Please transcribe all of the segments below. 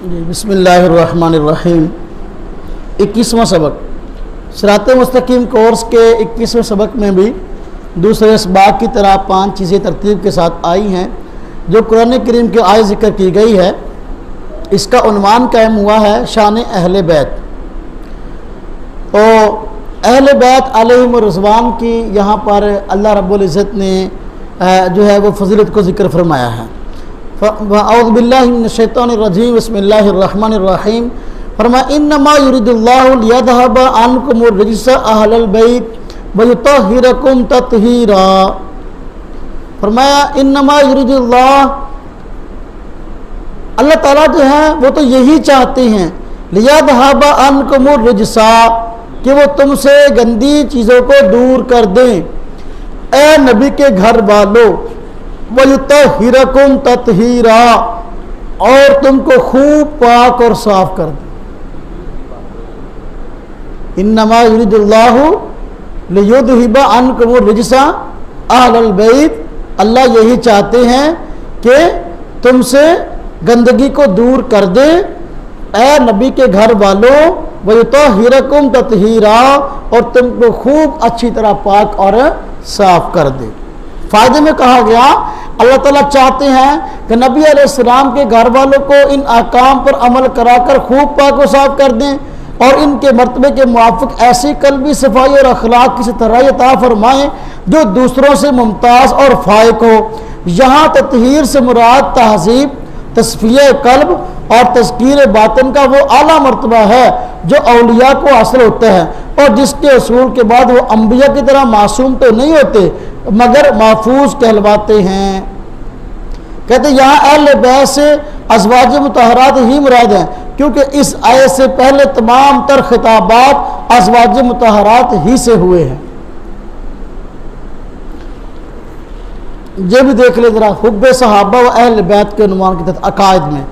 بسم اللہ الرحمن الرحیم 21واں سبق صراط مستقیم کورس کے 21ویں سبق میں بھی دوسرے اسباق کی طرح 5 چیزیں ترتیب کے ساتھ آئی ہیں جو قرآن کریم کے آئے ذکر کی گئی ہے۔ اس کا عنوان قائم ہوا ہے شان اہل بیت۔ تو اہل بیت علیہم الرضوان کی یہاں پر اللہ رب العزت نے جو ہے وہ فضیلت کو ذکر فرمایا ہے۔ اعوذ باللہ من الشیطان الرجیم بسم اللہ الرحمن الرحیم فرمایا انما یرید اللہ لیذھب عنکم الرجس اہل البیت ویطہرکم تطہیرا۔ فرمایا انما یرید اللہ تعالیٰ جو ہیں وہ تو یہی چاہتے ہیں لیذھب عنکم الرجس کہ وہ تم سے گندی چیزوں کو دور کر دیں، اے نبی کے گھر والوں، وَيُطَهِّرَكُمْ تَطْهِيرًا اور تم کو خوب پاک اور صاف کر دیں۔ انما یرید اللہ لیذھب عنکم الرجس اہل البیت، اللہ یہی چاہتے ہیں کہ تم سے گندگی کو دور کر دے اے نبی کے گھر والوں، وَيُطَهِّرَكُمْ تَطْهِيرًا اور تم کو خوب اچھی طرح پاک اور صاف کر دے۔ فائدے میں کہا گیا اللہ تعالیٰ چاہتے ہیں کہ نبی علیہ السلام کے گھر والوں کو ان احکام پر عمل کرا کر خوب پاک و صاف کر دیں اور ان کے مرتبے کے موافق ایسی قلبی صفائی اور اخلاق کی سترائی عطا فرمائیں جو دوسروں سے ممتاز اور فائق ہو۔ یہاں تطہیر سے مراد تہذیب، تصفیہ قلب اور تذکیر باطن کا وہ اعلیٰ مرتبہ ہے جو اولیاء کو حاصل ہوتا ہے اور جس کے حصول کے بعد وہ انبیاء کی طرح معصوم تو نہیں ہوتے مگر محفوظ کہلواتے ہیں۔ کہتے ہیں یہاں اہل بیت سے ازواج مطہرات ہی مراد ہیں کیونکہ اس آیت سے پہلے تمام تر خطابات ازواج مطہرات ہی سے ہوئے ہیں۔ یہ بھی دیکھ لیں ذرا حب صحابہ و اہل بیت کے عنوان کے تحت عقائد میں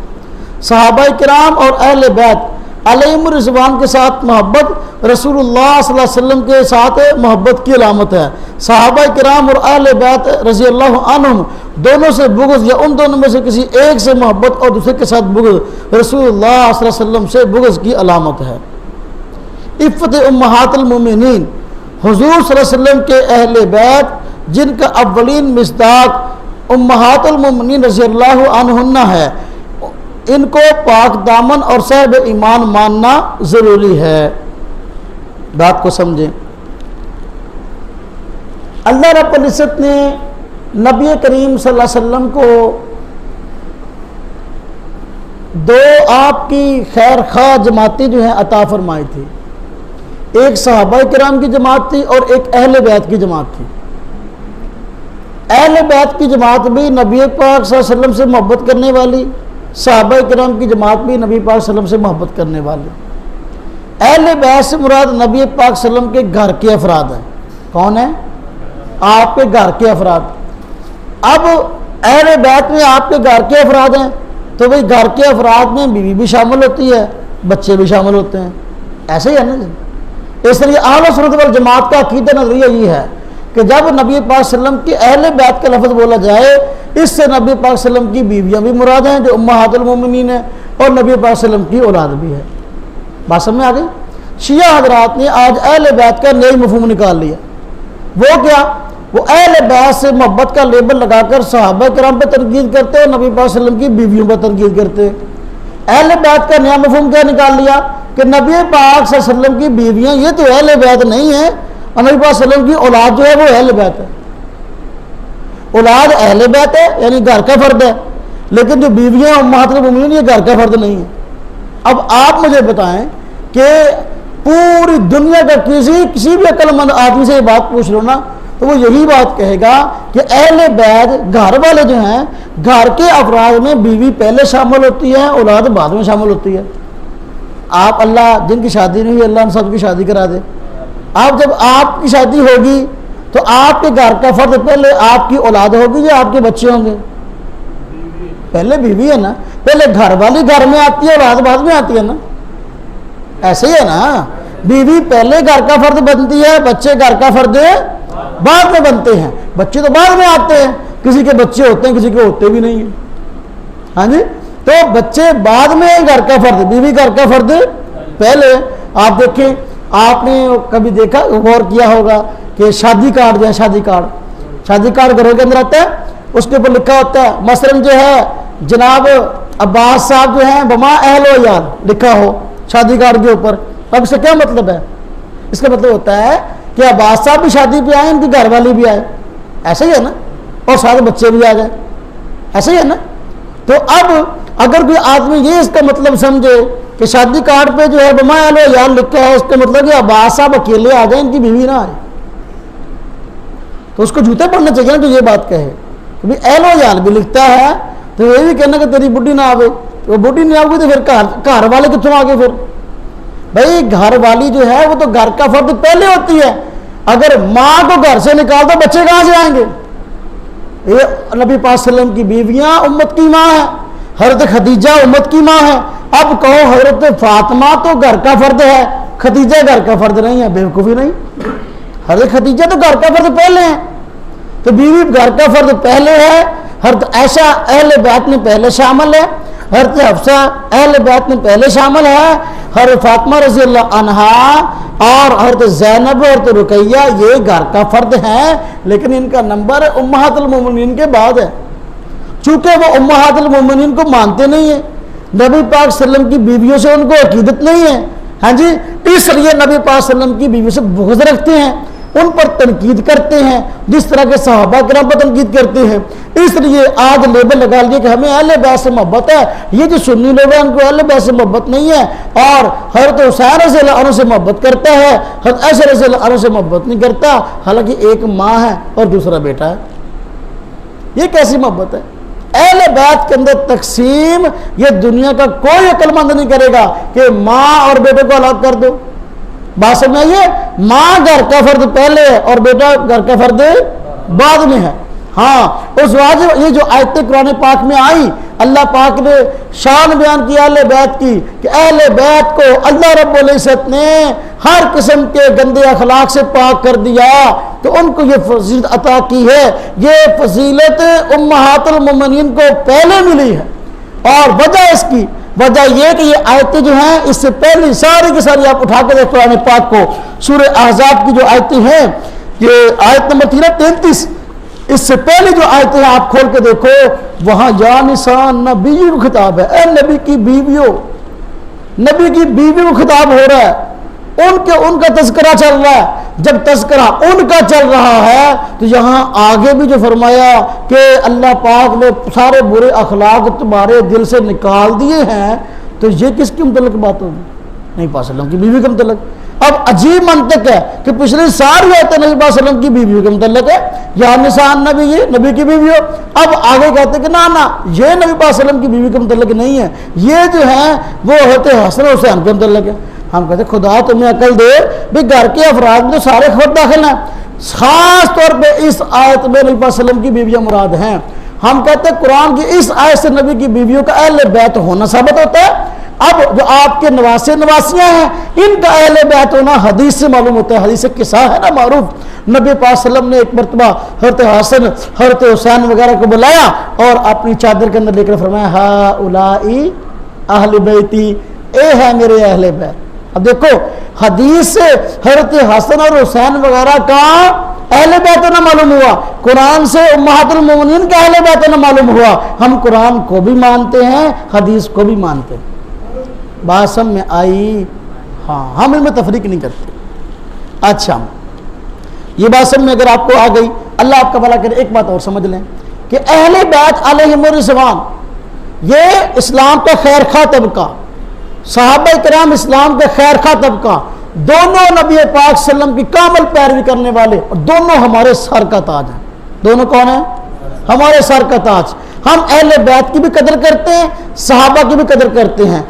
صحابہ کرام اور اہل بیت علیہم الرضوان کے ساتھ محبت رسول اللہ صلی اللہ علیہ وسلم کے ساتھ محبت کی علامت ہے۔ صحابہ کرام اور اہل بیت رضی اللہ عنہم دونوں سے بغض یا ان دونوں میں سے کسی ایک سے محبت اور دوسرے کے ساتھ بغض رسول اللہ صلی اللہ علیہ وسلم سے بغض کی علامت ہے۔ عفت امہات المومنین حضور صلی اللہ علیہ وسلم کے اہل بیت جن کا اولین مصداق امہات المومنین رضی اللہ عنہن ہے، ان کو پاک دامن اور صاحب ایمان ماننا ضروری ہے۔ بات کو سمجھیں، اللہ رب العزت نے نبی کریم صلی اللہ علیہ وسلم کو دو آپ کی خیر خواہ جماعتیں جو ہیں عطا فرمائی تھی، ایک صحابہ کرام کی جماعت تھی اور ایک اہل بیت کی جماعت تھی۔ اہل بیت کی جماعت بھی نبی پاک صلی اللہ علیہ وسلم سے محبت کرنے والی، صحابہ کرام کی جماعت بھی نبی پاک صلی اللہ علیہ وسلم سے محبت کرنے والی۔ اہل بیت سے مراد نبی پاک صلی اللہ علیہ وسلم کے گھر کے افراد ہیں۔ کون ہیں؟ آپ کے گھر کے افراد۔ اب اہل بیت میں آپ کے گھر کے افراد ہیں تو بھئی گھر کے افراد میں بیوی بھی شامل ہوتی ہے، بچے بھی شامل ہوتے ہیں، ایسے ہی ہے نا جی۔ اس لیے اہل سنت والجماعت کا عقیدہ نظریہ یہ ہے کہ جب نبی پاک صلی اللہ علیہ وسلم کی اہل بیت کا لفظ بولا جائے اس سے نبی پاک صلی اللہ علیہ وسلم کی بیویاں بھی مراد ہیں جو امہات المومنین ہیں اور نبی پاک صلی اللہ علیہ وسلم کی اولاد بھی ہے۔ بات سمجھ آ گئی؟ شیعہ حضرات نے آج اہل بیت کا نئی مفہوم نکال لیا۔ وہ کیا؟ وہ اہل بیت سے محبت کا لیبل لگا کر صحابہ کرام پہ تنقید کرتے اور نبی پاک صلی اللہ علیہ وسلم کی بیویوں پہ تنقید کرتے۔ اہل بیت کا نیا مفہوم کیا نکال لیا کہ نبی پاک صلی اللہ علیہ وسلم کی بیویاں یہ تو اہل بیت نہیں ہیں اور نبی پاک صلی اللہ علیہ وسلم کی اولاد جو ہے وہ اہل بیت ہے۔ اولاد اہل بیت ہے یعنی گھر کا فرد ہے، لیکن جو بیویاں امہات المومنین یہ گھر کا فرد نہیں ہے۔ اب آپ مجھے بتائیں کہ پوری دنیا کا کسی بھی عقل مند آدمی سے یہ بات پوچھ لو نا تو وہ یہی بات کہے گا کہ اہل بیت گھر والے جو ہیں گھر کے افراد میں بیوی پہلے شامل ہوتی ہے، اولاد بعد میں شامل ہوتی ہے۔ آپ اللہ جن کی شادی نہیں ہوئی اللہ ان سب کی شادی کرا دے۔ آپ جب آپ کی شادی ہوگی تو آپ کے گھر کا فرد پہلے آپ کی اولاد ہوگی یا آپ کے بچے ہوں گے؟ پہلے بیوی ہے نا، پہلے گھر والی گھر میں آتی ہے اولاد بعد میں آتی ہے نا، ایسے ہی ہے نا۔ بیوی پہلے گھر کا فرد بنتی ہے، بچے گھر کا فرد بعد میں بنتے ہیں۔ بچے تو بعد میں آتے ہیں، کسی کے بچے ہوتے ہیں کسی کے ہوتے بھی نہیں ہیں۔ ہاں جی، تو بچے بعد میں گھر کا فرد، بیوی گھر کا فرد پہلے. آپ دیکھیں، آپ نے کبھی دیکھا غور کیا ہوگا کہ شادی کارڈ جو ہے، شادی کارڈ گھروں کے اندر آتا ہے، اس کے اوپر لکھا ہوتا ہے مثلاً جو ہے جناب عباس صاحب جو ہیں بما اہل و عیال لکھا ہو شادی کارڈ کے اوپر. اب اس کا کیا مطلب ہے؟ اس کا مطلب ہوتا ہے کہ عباس صاحب بھی شادی پہ آئے، ان کی گھر والی بھی آئے، ایسا ہی ہے نا، اور سارے بچے بھی آ جائیں، ایسا ہی ہے نا. تو اب اگر کوئی آدمی یہ اس کا مطلب سمجھے کہ شادی کارڈ پہ جو ہے بما اہل و عیال لکھا ہے، اس کا مطلب کہ عباس صاحب اکیلے آ جائیں، ان کی بیوی نہ آئے، تو اس کو جوتے پڑنا چاہیے نا جو یہ بات کہے کہ بھی اہل و عیال بھی لکھتا ہے، تو یہ بھی کہنا کہ تیری بڈھی نہ آوے. وہ بڈھی نہیں آؤگی تو پھر گھر والے کتوں آگے؟ پھر بھائی گھر والی جو ہے وہ تو گھر کا فرد پہلے ہوتی ہے. اگر ماں کو گھر سے نکال دو بچے کہاں سے آئیں گے؟ یہ نبی پاک صلی اللہ علیہ وسلم کی بیویاں امت کی ماں ہیں، حضرت خدیجہ امت کی ماں ہے. اب کہو حضرت فاطمہ تو گھر کا فرد ہے، خدیجہ گھر کا فرد نہیں ہے، بیوقوفی نہیں. حضرت خدیجہ تو گھر کا فرد پہلے ہیں، تو بیوی گھر کا فرد پہلے ہے. حضرت عائشہ اہل بیت میں پہلے شامل ہے، حضرت حفصہ اہل بیت میں پہلے شامل ہے، حضرت فاطمہ رضی اللہ عنہا اور حضرت زینب اور حضرت رقیہ یہ گھر کا فرد ہیں، لیکن ان کا نمبر امہات المومنین کے بعد ہے. چونکہ وہ امہات المومنین کو مانتے نہیں ہیں، نبی پاک صلی اللہ علیہ وسلم کی بیویوں سے ان کو عقیدت نہیں ہے، ہاں جی، اس لیے نبی پاک صلی اللہ علیہ وسلم کی بیویوں سے بغض رکھتے ہیں، ان پر تنقید کرتے ہیں جس طرح کے صحابہ کرام پر تنقید کرتے ہیں. اس لیے آج لیبل لگا لیے کہ ہمیں اہل بیت سے محبت ہے. یہ جو سنی لوگ ہیں ان کو اہل بیت سے محبت نہیں ہے، اور حضرت حسین رضی اللہ عنہ سے محبت کرتا ہے، حضرت عائشہ رضی اللہ عنہ سے محبت نہیں کرتا، حالانکہ ایک ماں ہے اور دوسرا بیٹا ہے. یہ کیسی محبت ہے؟ اہل بیت کے اندر تقسیم یہ دنیا کا کوئی عقل مند نہیں کرے گا کہ ماں اور بیٹے کو الگ کر دو. بات سمجھ میں آئیے، ماں گھر کا فرد پہلے ہے اور بیٹا گھر کا فرد بعد میں ہے. ہاں اس واجب یہ جو آیتیں قرآن پاک میں آئی، اللہ پاک نے شان بیان کی اہل بیت کی کہ اہل بیت کو اللہ رب العزت نے ہر قسم کے گندے اخلاق سے پاک کر دیا، تو ان کو یہ فضیلت عطا کی ہے. یہ فضیلت امہات المومنین کو پہلے ملی ہے، اور وجہ اس کی وجہ یہ کہ یہ آیتیں جو ہیں اس سے پہلی ساری کی ساری آپ اٹھا کے دیکھ قرآن پاک کو، سورہ احزاب کی جو آیتیں ہیں، یہ آیت نمبر 33، اس سے پہلے جو آیتیں ہیں آپ کھول کے دیکھو، وہاں یا نساء نبی کو خطاب ہے، اے نبی کی بیویوں، نبی کی بیویوں کو خطاب ہو رہا ہے، ان کا تذکرہ چل رہا ہے. جب تذکرہ ان کا چل رہا ہے تو یہاں آگے بھی جو فرمایا کہ اللہ پاک نے سارے برے اخلاق تمہارے دل سے نکال دیے ہیں، تو یہ کس کی متعلق بات ہوگی؟ نہیں پاک صلی اللہ علیہ وسلم کی بیوی کے متعلق. اب عجیب منطق ہے کہ پچھلی ساری آیتیں نبی پاک صلی اللہ علیہ وسلم کی بیویوں کے متعلق ہے، یا نساء نبی، یہ نبی کی بیوی ہو. اب آگے کہتے ہیں کہ نا یہ نبی پاک صلی اللہ علیہ وسلم کی بیوی کے متعلق نہیں ہے، یہ جو ہے وہ حضرت حسن و حسین کے متعلق ہے. ہم کہتے ہیں خدا تمہیں عقل دے بھی، گھر کے افراد میں تو سارے خود داخل ہیں، خاص طور پہ اس آیت میں نبی پاک صلی اللہ علیہ وسلم کی بیویاں مراد ہیں. ہم کہتے ہیں قرآن کی اس آیت سے نبی کی بیویوں کا اہل بیت ہونا ثابت ہوتا ہے. اب جو آپ کے نواسے نواسیاں ہیں ان کا اہل بیت ہونا حدیث سے معلوم ہوتا ہے. حدیث قصہ ہے نا معروف، نبی پاک صلی اللہ علیہ وسلم نے ایک مرتبہ حضرت حسن حضرت حسین وغیرہ کو بلایا اور اپنی چادر کے اندر لے کر فرمایا ہؤلائی اہل بیتی، اے ہے میرے اہل بیت. اب دیکھو حدیث سے حضرت حسن اور حسین وغیرہ کا اہل بیت نہ معلوم ہوا، قرآن سے امہات المومنین کا اہل بیت نہ معلوم ہوا. ہم قرآن کو بھی مانتے ہیں، حدیث کو بھی مانتے ہیں. بات سمجھ میں آئی؟ ہاں، ہم ان میں تفریق نہیں کرتے. اچھا، یہ بات سمجھ میں اگر آپ کو آ گئی، اللہ آپ کا بھلا کرے. ایک بات اور سمجھ لیں کہ اہل بیت علیہم الرضوان یہ اسلام کا خیر خواہ طبقہ، صحابہ کرام اسلام کا خیر خواہ طبقہ، دونوں نبی پاک صلی اللہ علیہ وسلم کی کامل پیروی کرنے والے، اور دونوں ہمارے سر کا تاج ہیں. دونوں کون ہیں؟ ہمارے سر کا تاج. ہم اہل بیت کی بھی قدر کرتے ہیں، صحابہ کی بھی قدر کرتے ہیں.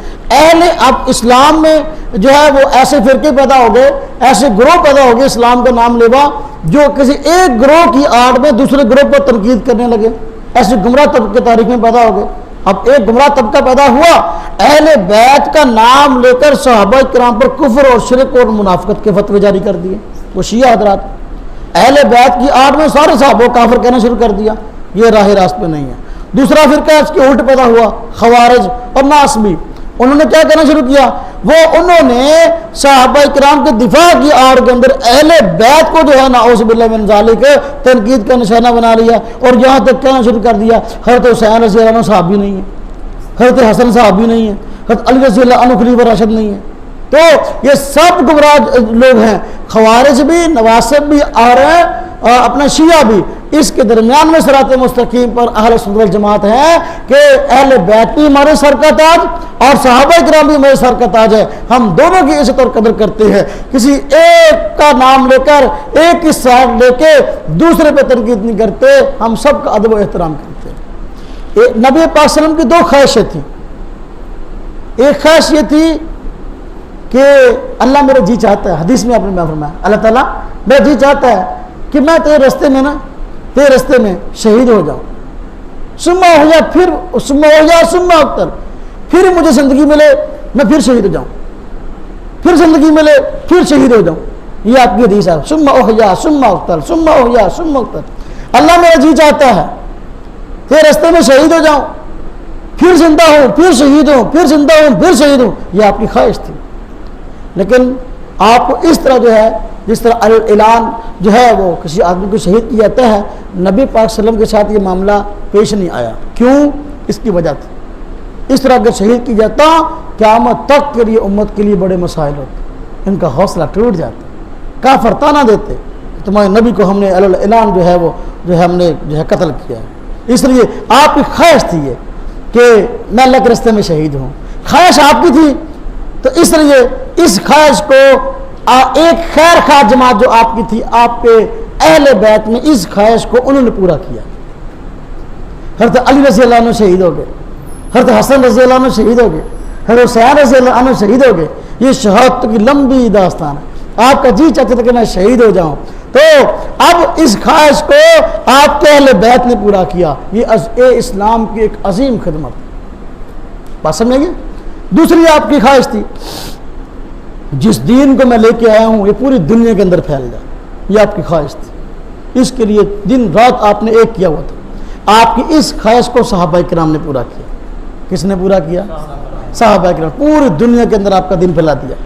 اب اسلام میں جو ہے وہ ایسے فرقے پیدا ہو گئے، ایسے گروہ پیدا ہو گئے اسلام کا نام لیوا، جو کسی ایک گروہ کی آڑ میں دوسرے گروہ پر تنقید کرنے لگے. ایسے گمراہ طبقے تاریخ میں پیدا ہو گئے. اب ایک گمراہ طبقہ پیدا ہوا، اہل بیت کا نام لے کر صحابہ کرام پر کفر اور شرک اور منافقت کے فتوے جاری کر دیے. وہ شیعہ حضرات اہل بیت کی آڑ میں سارے صحابہ کافر کہنا شروع کر دیا. یہ راہ راست پہ نہیں ہے. دوسرا فرقہ اس کے الٹ پیدا ہوا، خوارج اور ناس بھی، انہوں نے کیا کرنا شروع کیا، وہ انہوں نے صحابہ کرام کے دفاع کی آڑ کے اندر اہل بیت کو جو ہے نعوذ باللہ من ذالک تنقید کا نشانہ بنا لیا، اور یہاں تک کہنا شروع کر دیا حضرت حسین رضی اللہ عنہ صحابی نہیں ہے، حضرت حسن صحابی نہیں ہے، حضرت علی رضی اللہ عنہ خلیفہ راشد نہیں ہے۔ تو یہ سب گمراہ لوگ ہیں، خوارج بھی، نواسب بھی اور اپنا شیعہ بھی، اس کے درمیان میں صراط مستقیم پر اہل سنت والجماعت ہے کہ اہل بیت بھی ہمارے سر کا تاج اور صحابہ کرام بھی ہمارے سر کا تاج ہے، ہم دونوں کی عزت اور قدر کرتے ہیں، کسی ایک کا نام لے کر ایک کی سائڈ لے کے دوسرے پہ تنقید نہیں کرتے، ہم سب کا ادب و احترام کرتے ہیں۔ نبی پاک صلی اللہ علیہ وسلم کی دو خواہشیں تھیں، ایک خواہش یہ تھی کہ اللہ میرا جی چاہتا ہے، حدیث میں آپ نے فرمایا اللہ تعالیٰ میرا جی چاہتا ہے کہ میں تیرے رستے میں شہید ہو جاؤں، ثم احیا، ثم اقتل، پھر مجھے زندگی ملے میں پھر شہید ہو جاؤں، پھر زندگی ملے پھر شہید ہو جاؤں، یہ آپ کی حدیث ہے، ثم احیا ثم اقتل، ثم احیا ثم اقتل، اللہ میرا جی چاہتا ہے تیرے رستے میں شہید ہو جاؤں، پھر زندہ ہوں، پھر شہید ہوں، پھر زندہ ہوں، پھر شہید ہوں، یہ آپ کی خواہش تھی۔ لیکن آپ کو اس طرح جو ہے، جس طرح اعلان جو ہے وہ کسی آدمی کو شہید کیا جاتا ہے، نبی پاک صلی اللہ علیہ وسلم کے ساتھ یہ معاملہ پیش نہیں آیا، کیوں؟ اس کی وجہ تھی، اس طرح اگر شہید کی جاتا قیامت تک کے لیے امت کے لیے بڑے مسائل ہوتے، ان کا حوصلہ ٹوٹ جاتا، کافر تانا دیتے تمہارے نبی کو ہم نے اعلان جو ہے وہ جو ہے ہم نے جو ہے قتل کیا ہے۔ اس لیے آپ کی خواہش تھی یہ کہ میں اللہ کے راستے میں شہید ہوں، خواہش آپ کی تھی، تو اس لیے اس خواہش کو ایک خیر خواہ جماعت جو آپ کی تھی، آپ کے اہل بیت میں اس خواہش کو انہوں نے پورا کیا۔ حضرت علی رضی اللہ عنہ شہید ہو گئے، حضرت حسن رضی اللہ عنہ شہید ہو گئے، حضرت حسین رضی اللہ عنہ شہید ہو گئے، یہ شہادت کی لمبی داستان ہے، آپ کا جی چاہتا تھا کہ میں شہید ہو جاؤں، تو اب اس خواہش کو آپ کے اہل بیت نے پورا کیا، یہ اسلام کی ایک عظیم خدمت، بات سمجھیں گے؟ دوسری آپ کی خواہش تھی جس دین کو میں لے کے آیا ہوں یہ پوری دنیا کے اندر پھیل جائے، یہ آپ کی خواہش تھی، اس کے لیے دن رات آپ نے ایک کیا ہوا تھا، آپ کی اس خواہش کو صحابہ کرام نے پورا کیا۔ کس نے پورا کیا؟ صحابہ کرام، پوری دنیا کے اندر آپ کا دین پھیلا دیا۔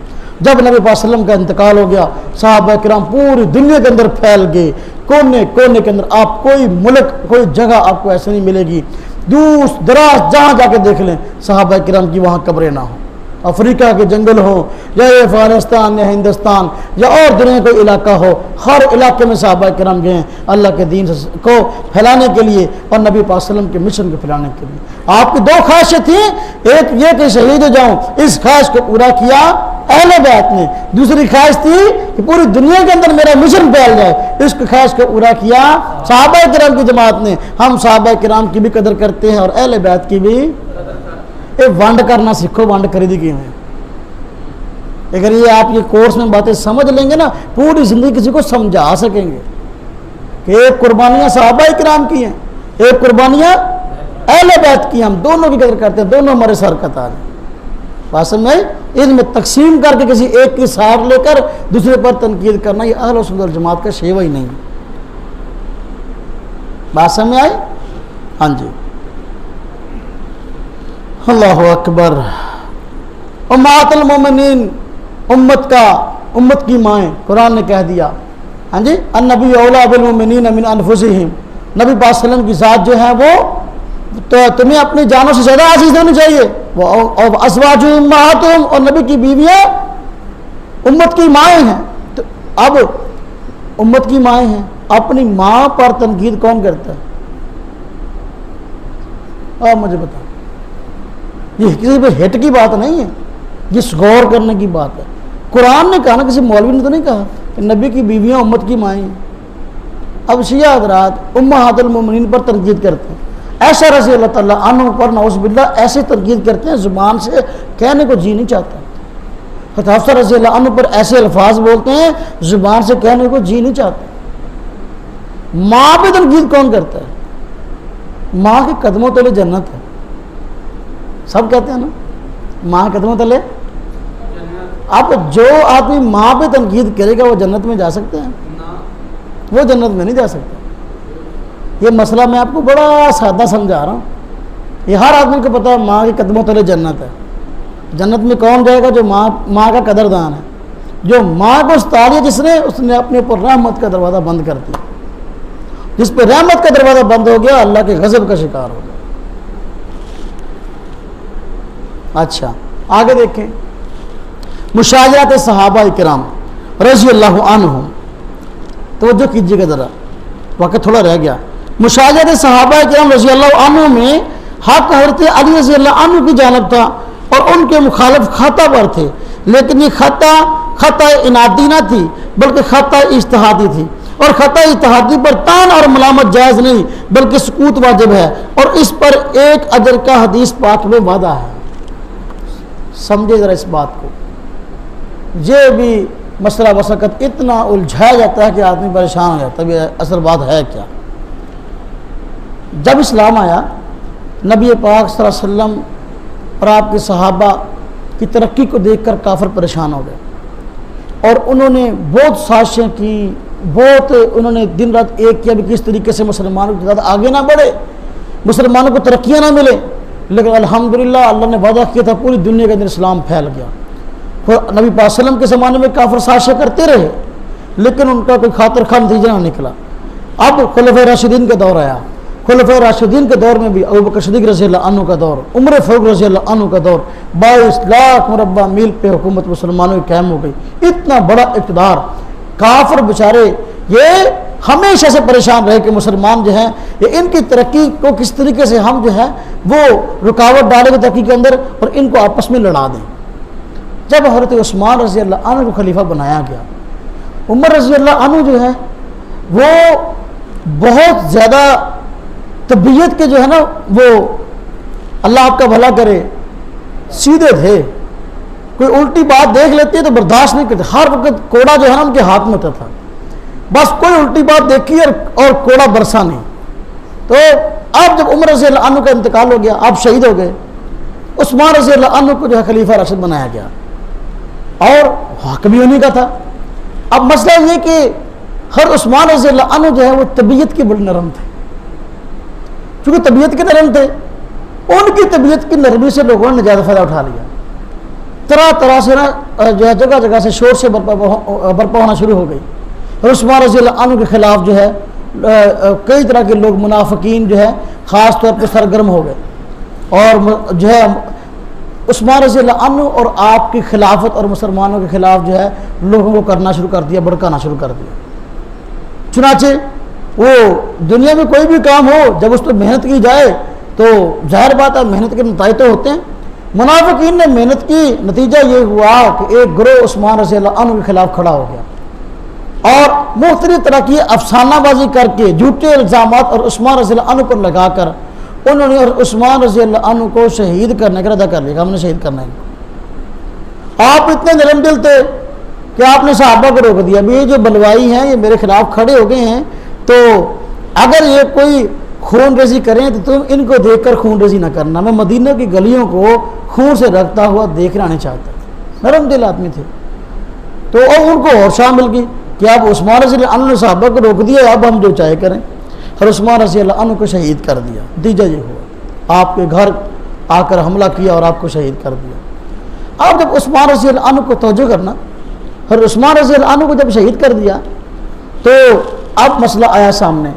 جب نبی پاک صلی اللہ علیہ وسلم کا انتقال ہو گیا، صحابہ کرام پوری دنیا کے اندر پھیل گئے، کونے کونے کے اندر، آپ کوئی ملک کوئی جگہ آپ کو ایسے نہیں ملے گی، دور دراز جہاں جا کے دیکھ لیں صحابہ کرام کی وہاں قبریں نہ ہوں، افریقہ کے جنگل ہو یا افغانستان یا ہندوستان یا اور دنیا کوئی علاقہ ہو، ہر علاقے میں صحابہ کرام گئے ہیں اللہ کے دین کو پھیلانے کے لیے اور نبی پاک صلی اللہ علیہ وسلم کے مشن کو پھیلانے کے لیے۔ آپ کی دو خواہشیں تھیں، ایک یہ کہ شہید ہو جاؤں، اس خواہش کو پورا کیا اہل بیت نے، دوسری خواہش تھی کہ پوری دنیا کے اندر میرا مشن پھیل جائے، اس کی خواہش کو پورا کیا صحابہ کرام کی جماعت نے۔ ہم صحابہ کرام کی بھی قدر کرتے ہیں اور اہل بیت کی بھی۔ ونڈ کرنا سیکھو، ونڈ خریدی کی ہیں، اگر یہ آپ یہ کورس میں باتیں سمجھ لیں گے نا پوری زندگی کسی کو سمجھا سکیں گے کہ ایک قربانیاں صحابہ کرام کی ہیں، ایک قربانیاں اہل بیت کی، ہم دونوں کی قدر کرتے ہیں، دونوں ہمارے سر کا تاج ہیں۔ واسطے میں ان میں تقسیم کر کے کسی ایک کی سائر لے کر دوسرے پر تنقید کرنا یہ اہل سنت والجماعت کا شیوہ ہی نہیں۔ بات سمجھ آئی؟ ہاں جی، اللہ اکبر۔ امہات المومنین، امت کی مائیں، قرآن نے کہہ دیا، ہاں جی، النبی اولیٰ بالمومنین من انفسہم، نبی پاک صلی اللہ علیہ وسلم کی ذات جو ہے وہ تو تمہیں اپنی جانوں سے زیادہ عزیز ہونی چاہیے، اور ازواج امہاتہم، اور نبی کی بیویاں امت کی مائیں ہیں۔ تو اب امت کی مائیں ہیں، اپنی ماں پر تنقید کون کرتا ہے؟ آپ مجھے بتائیں، یہ کسی پہ ہٹ کی بات نہیں ہے، یہ غور کرنے کی بات ہے۔ قرآن نے کہا نا، کسی مولوی نے تو نہیں کہا کہ نبی کی بیویاں امت کی مائیں ہیں۔ اب شیعہ حضرات امہات المومنین پر تنقید کرتے ہیں، ایسا رضی اللہ تعالیٰ عنہ پر نعوذ باللہ ایسے تنقید کرتے ہیں زبان سے کہنے کو جی نہیں چاہتا۔ حضرت حفصہ رضی اللہ عنہ پر ایسے الفاظ بولتے ہیں زبان سے کہنے کو جی نہیں چاہتا۔ ماں پہ تنقید کون کرتا ہے؟ ماں کے قدموں تلے جنت ہے، سب کہتے ہیں نا ماں کے قدموں تلے۔ اب جو آدمی ماں پہ تنقید کرے گا وہ جنت میں جا سکتے ہیں؟ وہ جنت میں نہیں جا سکتا۔ یہ مسئلہ میں آپ کو بڑا سادہ سمجھا رہا ہوں، یہ ہر آدمی کو پتہ ہے ماں کے قدموں تلے جنت ہے. جنت میں کون جائے گا؟ جو ماں کا قدردان ہے. جو ماں کو ستا لیا جس نے اپنے اوپر رحمت کا دروازہ بند کر دیا. جس پہ رحمت کا دروازہ بند ہو گیا اللہ کے غضب کا شکار ہو گیا. اچھا آگے دیکھیں مشاجرات صحابہ کرام رضی اللہ عنہم. توجہ کیجیے گا ذرا، وقت تھوڑا رہ گیا. مشاجرات صحابہ کرام رضی اللہ عنہ میں حق حضرت علی رضی اللہ عنہ کی جانب تھا اور ان کے مخالف خطا پر تھے، لیکن یہ خطا انادی نہ تھی بلکہ خطا اجتہادی تھی، اور خطا اجتہادی پر تان اور ملامت جائز نہیں بلکہ سکوت واجب ہے، اور اس پر ایک اجر کا حدیث پاک میں وعدہ ہے. سمجھے ذرا اس بات کو. یہ بھی مسئلہ وسقت اتنا الجھایا جاتا ہے کہ آدمی پریشان ہو جاتا ہے. ابھی اصل بات ہے کیا؟ جب اسلام آیا نبی پاک صلی اللہ علیہ وسلم اور آپ کے صحابہ کی ترقی کو دیکھ کر کافر پریشان ہو گئے، اور انہوں نے بہت سازشیں کی، بہت انہوں نے دن رات ایک کیا بھی کس طریقے سے مسلمانوں کی زیادہ آگے نہ بڑھے، مسلمانوں کو ترقیاں نہ ملے. لیکن الحمدللہ اللہ نے وعدہ کیا تھا پوری دنیا کے اندر اسلام پھیل گیا. نبی پاک صلی اللہ علیہ وسلم کے زمانے میں کافر سازشیں کرتے رہے لیکن ان کا کوئی خاطر خواہ نتیجہ نہ نکلا. اب خلفائے راشدین کا دور آیا. خلفائے راشدین کے دور میں بھی ابوبکر صدیق رضی اللہ عنہ کا دور، عمر فاروق رضی اللہ عنہ کا دور، 22 لاکھ مربع میل پہ حکومت مسلمانوں کی قائم ہو گئی. اتنا بڑا اقتدار. کافر بیچارے یہ ہمیشہ سے پریشان رہے کہ مسلمان جو ہیں یہ ان کی ترقی کو کس طریقے سے ہم جو ہے وہ رکاوٹ ڈالیں گے ترقی کے اندر اور ان کو آپس میں لڑا دیں. جب حضرت عثمان رضی اللہ عنہ کو خلیفہ بنایا گیا، عمر رضی اللہ عنہ جو ہے وہ بہت زیادہ طبیعت کے جو ہے نا وہ اللہ آپ کا بھلا کرے سیدھے تھے. کوئی الٹی بات دیکھ لیتے تو برداشت نہیں کرتے. ہر وقت کوڑا جو ہے نا ان کے ہاتھ میں ہوتا تھا. بس کوئی الٹی بات دیکھی اور کوڑا برسا نہیں. تو اب جب عمر رضی اللہ عنہ کا انتقال ہو گیا، آپ شہید ہو گئے، عثمان رضی اللہ عنہ کو جو ہے خلیفہ راشد بنایا گیا اور حق بھی انہیں کا تھا. اب مسئلہ یہ کہ ہر عثمان رضی اللہ عنہ جو ہے وہ طبیعت کے بڑے نرم تھے. چونکہ طبیعت کے نرم تھے، ان کی طبیعت کی نرمی سے لوگوں نے نجات فائدہ اٹھا لیا. طرح طرح سے نا جو ہے جگہ جگہ سے شور سے برپا ہونا شروع ہو گئی. اور عثمان رضی اللہ عنہ کے خلاف جو ہے کئی طرح کے لوگ منافقین جو ہے خاص طور پہ سرگرم ہو گئے اور جو ہے عثمان رضی اللہ عنہ اور آپ کی خلافت اور مسلمانوں کے خلاف جو ہے لوگوں کو کرنا شروع کر دیا، بڑکانا شروع کر دیا. چنانچہ وہ دنیا میں کوئی بھی کام ہو جب اس پہ محنت کی جائے تو ظاہر بات ہے محنت کے نتائج تو ہوتے ہیں. منافقین نے محنت کی، نتیجہ یہ ہوا کہ ایک گروہ عثمان رضی اللہ عنہ کے خلاف کھڑا ہو گیا اور مختلف طرح کی افسانہ بازی کر کے جھوٹے الزامات اور عثمان رضی اللہ عنہ پر لگا کر انہوں نے عثمان رضی اللہ عنہ کو شہید کرنے کا ارادہ کر لیا. ہم نے شہید کرنا ہے. آپ اتنے نرم دل تھے کہ آپ نے صحابہ کو روک دیا. یہ جو بلوائی ہیں یہ میرے خلاف کھڑے ہو گئے ہیں، تو اگر یہ کوئی خون ریزی کریں تو تم ان کو دیکھ کر خون ریزی نہ کرنا. میں مدینہ کی گلیوں کو خون سے رکھتا ہوا دیکھنا نہیں چاہتا. نرم دل آدمی تھے. تو اور ان کو اور شاہ مل گئی کہ اب عثمان رضی اللہ عنہ نے صحابہ کو روک دیا، اب ہم جو چاہے کریں. اور عثمان رضی اللہ عنہ کو شہید کر دیا. نتیجہ یہ ہوا آپ کے گھر آ کر حملہ کیا اور آپ کو شہید کر دیا. اب جب عثمان رضی اللہ عنہ کو توجہ کرنا، اور عثمان رضی اللہ عنہ کو جب شہید کر دیا تو اب مسئلہ آیا سامنے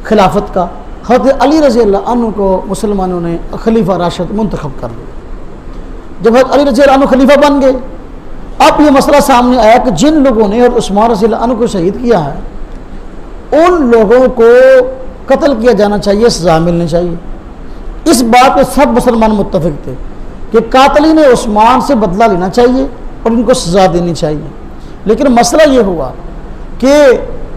خلافت کا. حضرت علی رضی اللہ عنہ کو مسلمانوں نے خلیفہ راشد منتخب کر لیا. جب حضرت علی رضی اللہ عنہ خلیفہ بن گئے، اب یہ مسئلہ سامنے آیا کہ جن لوگوں نے اور عثمان رضی اللہ عنہ کو شہید کیا ہے ان لوگوں کو قتل کیا جانا چاہیے، سزا ملنی چاہیے. اس بات پہ سب مسلمان متفق تھے کہ قاتلین عثمان سے بدلہ لینا چاہیے اور ان کو سزا دینی چاہیے. لیکن مسئلہ یہ ہوا کہ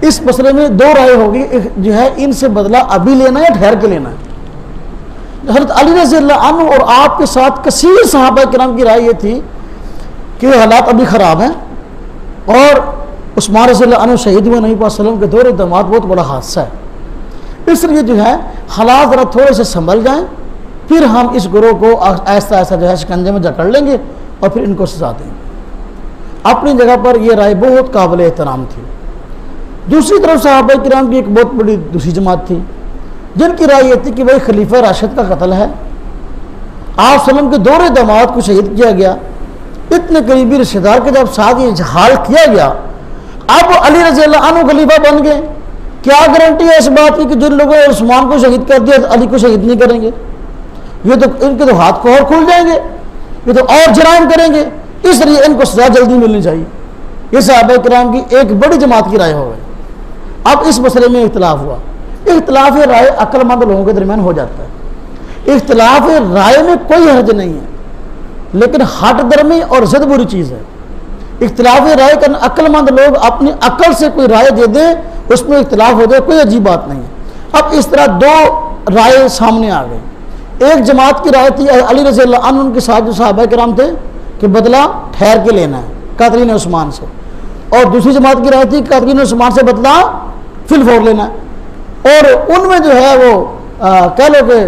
اس مسئلے میں دو رائے ہوگی، جو ہے ان سے بدلہ ابھی لینا ہے یا ٹھہر کے لینا ہے. حضرت علی رضی اللہ عنہ اور آپ کے ساتھ کثیر صحابہ کرام کی رائے یہ تھی کہ حالات ابھی خراب ہیں اور عثمان رضی اللہ عنہ شہید ہوئے نبی پاک صلی اللہ علیہ وسلم کے دور دماد بہت بڑا حادثہ ہے. اس لیے جو ہے حالات ذرا تھوڑے سے سنبھل جائیں، پھر ہم اس گروہ کو ایسا ایسا جو ہے شکنجے میں جکڑ لیں گے اور پھر ان کو سزا دیں گے. اپنی جگہ پر یہ رائے بہت قابل احترام تھی. دوسری طرف صحابہ کرام کی ایک بہت بڑی دوسری جماعت تھی جن کی رائے یہ تھی کہ بھائی خلیفہ راشد کا قتل ہے آپ وسلم کے دور داماد کو شہید کیا گیا، اتنے قریبی رشتہ دار کے جب ساتھ یہ حال کیا گیا، اب علی رضی اللہ عنہ خلیفہ بن گئے، کیا گارنٹی ہے اس بات کی کہ جن لوگوں نے عثمان کو شہید کر دیا علی کو شہید نہیں کریں گے؟ یہ تو ان کے تو ہاتھ کو اور کھل جائیں گے، یہ تو اور جرائم کریں گے، اس لیے ان کو سزا جلدی ملنی چاہیے۔ یہ صحابہ کرام کی ایک بڑی جماعت کی رائے ہو گئی۔ اب اس مسئلے میں اختلاف ہوا، اختلاف رائے عقل مند لوگوں کے درمیان ہو جاتا ہے، اختلاف رائے میں کوئی حرج نہیں ہے، لیکن ہٹ درمی اور ضد بری چیز ہے۔ اختلاف رائے کرنا، عقل مند لوگ اپنی عقل سے کوئی رائے دے دیں، اس میں اختلاف ہو جائے، کوئی عجیب بات نہیں ہے۔ اب اس طرح دو رائے سامنے آ گئی، ایک جماعت کی رائے تھی علی رضی اللہ عنہ کے ساتھ جو صحابہ کرام تھے کہ بدلہ ٹھہر کے لینا ہے قاتلین عثمان سے، اور دوسری جماعت کی رائے تھی قاتلین عثمان سے بدلہ فی الفور لینا ہے۔ اور ان میں جو ہے وہ کہہ لو کہ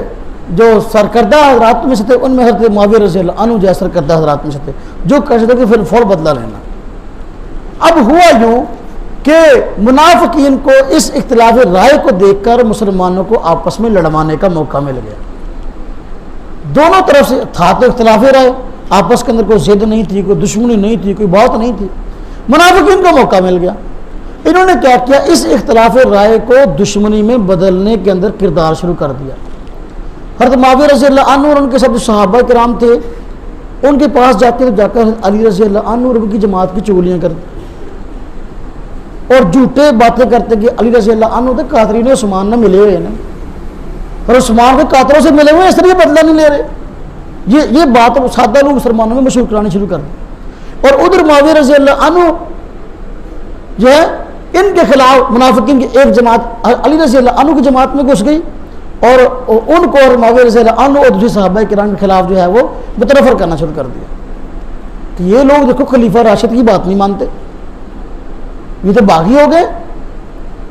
جو سرکردہ حضرات میں سے تھے، ان میں حضرت معاویہ رضی اللہ عنہ جو سرکردہ حضرات میں سے تھے جو کہتے تھے کہ فی الفور بدلہ لینا۔ اب ہوا یوں کہ منافقین کو اس اختلاف رائے کو دیکھ کر مسلمانوں کو آپس میں لڑوانے کا موقع مل گیا۔ دونوں طرف سے تھا تو اختلاف رائے، آپس کے اندر کوئی ضد نہیں تھی، کوئی دشمنی نہیں تھی، کوئی بات نہیں تھی، منافقین کو موقع مل گیا۔ انہوں نے کیا کیا، اس اختلاف رائے کو دشمنی میں بدلنے کے اندر کردار شروع کر دیا۔ حضرت معاویہ رضی اللہ عنہ اور ان کے ساتھ جو صحابہ کرام تھے ان کے پاس جاتے تو جا کر علی رضی اللہ عنہ اور ان کی جماعت کی چغلیاں کرتے اور جھوٹے باتیں کرتے کہ علی رضی اللہ عنہ تو قاتلین عثمان نہ ملے ہوئے نا، اور عثمان کے قاتلوں سے ملے ہوئے، اس طرح بدلہ نہیں لے رہے، یہ بات سادہ لوگ مسلمانوں میں مشہور کرانے شروع کر دی۔ اور ادھر معاویہ رضی اللہ عنہ جو ہے ان کے خلاف منافقین کی ایک جماعت علی رضی اللہ عنہ کی جماعت میں گھس گئی، اور ان کو اور معاویہ رضی اللہ عنہ اور دوسرے صحابہ کرام کے خلاف جو ہے وہ متنفر کرنا شروع کر دیا کہ یہ لوگ دیکھو خلیفہ راشد کی بات نہیں مانتے، یہ تو باغی ہو گئے،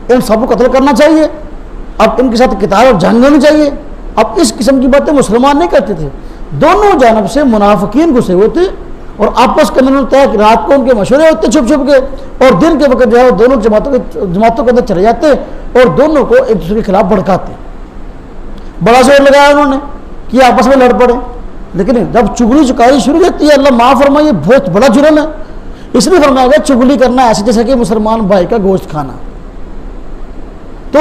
ان سب کو قتل کرنا چاہیے، اب ان کے ساتھ قتال اور جنگ ہونی چاہیے۔ اب اس قسم کی باتیں مسلمان نہیں کرتے تھے، دونوں جانب سے منافقین گھسے ہوئے تھے، اور آپس کے اندر طے کہ رات کو ان کے مشورے ہوتے چھپ چھپ کے، اور دن کے وقت جو ہے وہ دونوں جماعتوں کے اندر چلے جاتے اور دونوں کو ایک دوسرے کے خلاف بھڑکاتے۔ بڑا زور لگایا انہوں نے کہ آپس میں لڑ پڑے، لیکن جب چغلی چکائی شروع ہوتی ہے، اللہ معاف فرمائے، یہ بہت بڑا جرم ہے۔ اس لیے فرمایا گیا چغلی کرنا ایسے جیسے کہ مسلمان بھائی کا گوشت کھانا۔ تو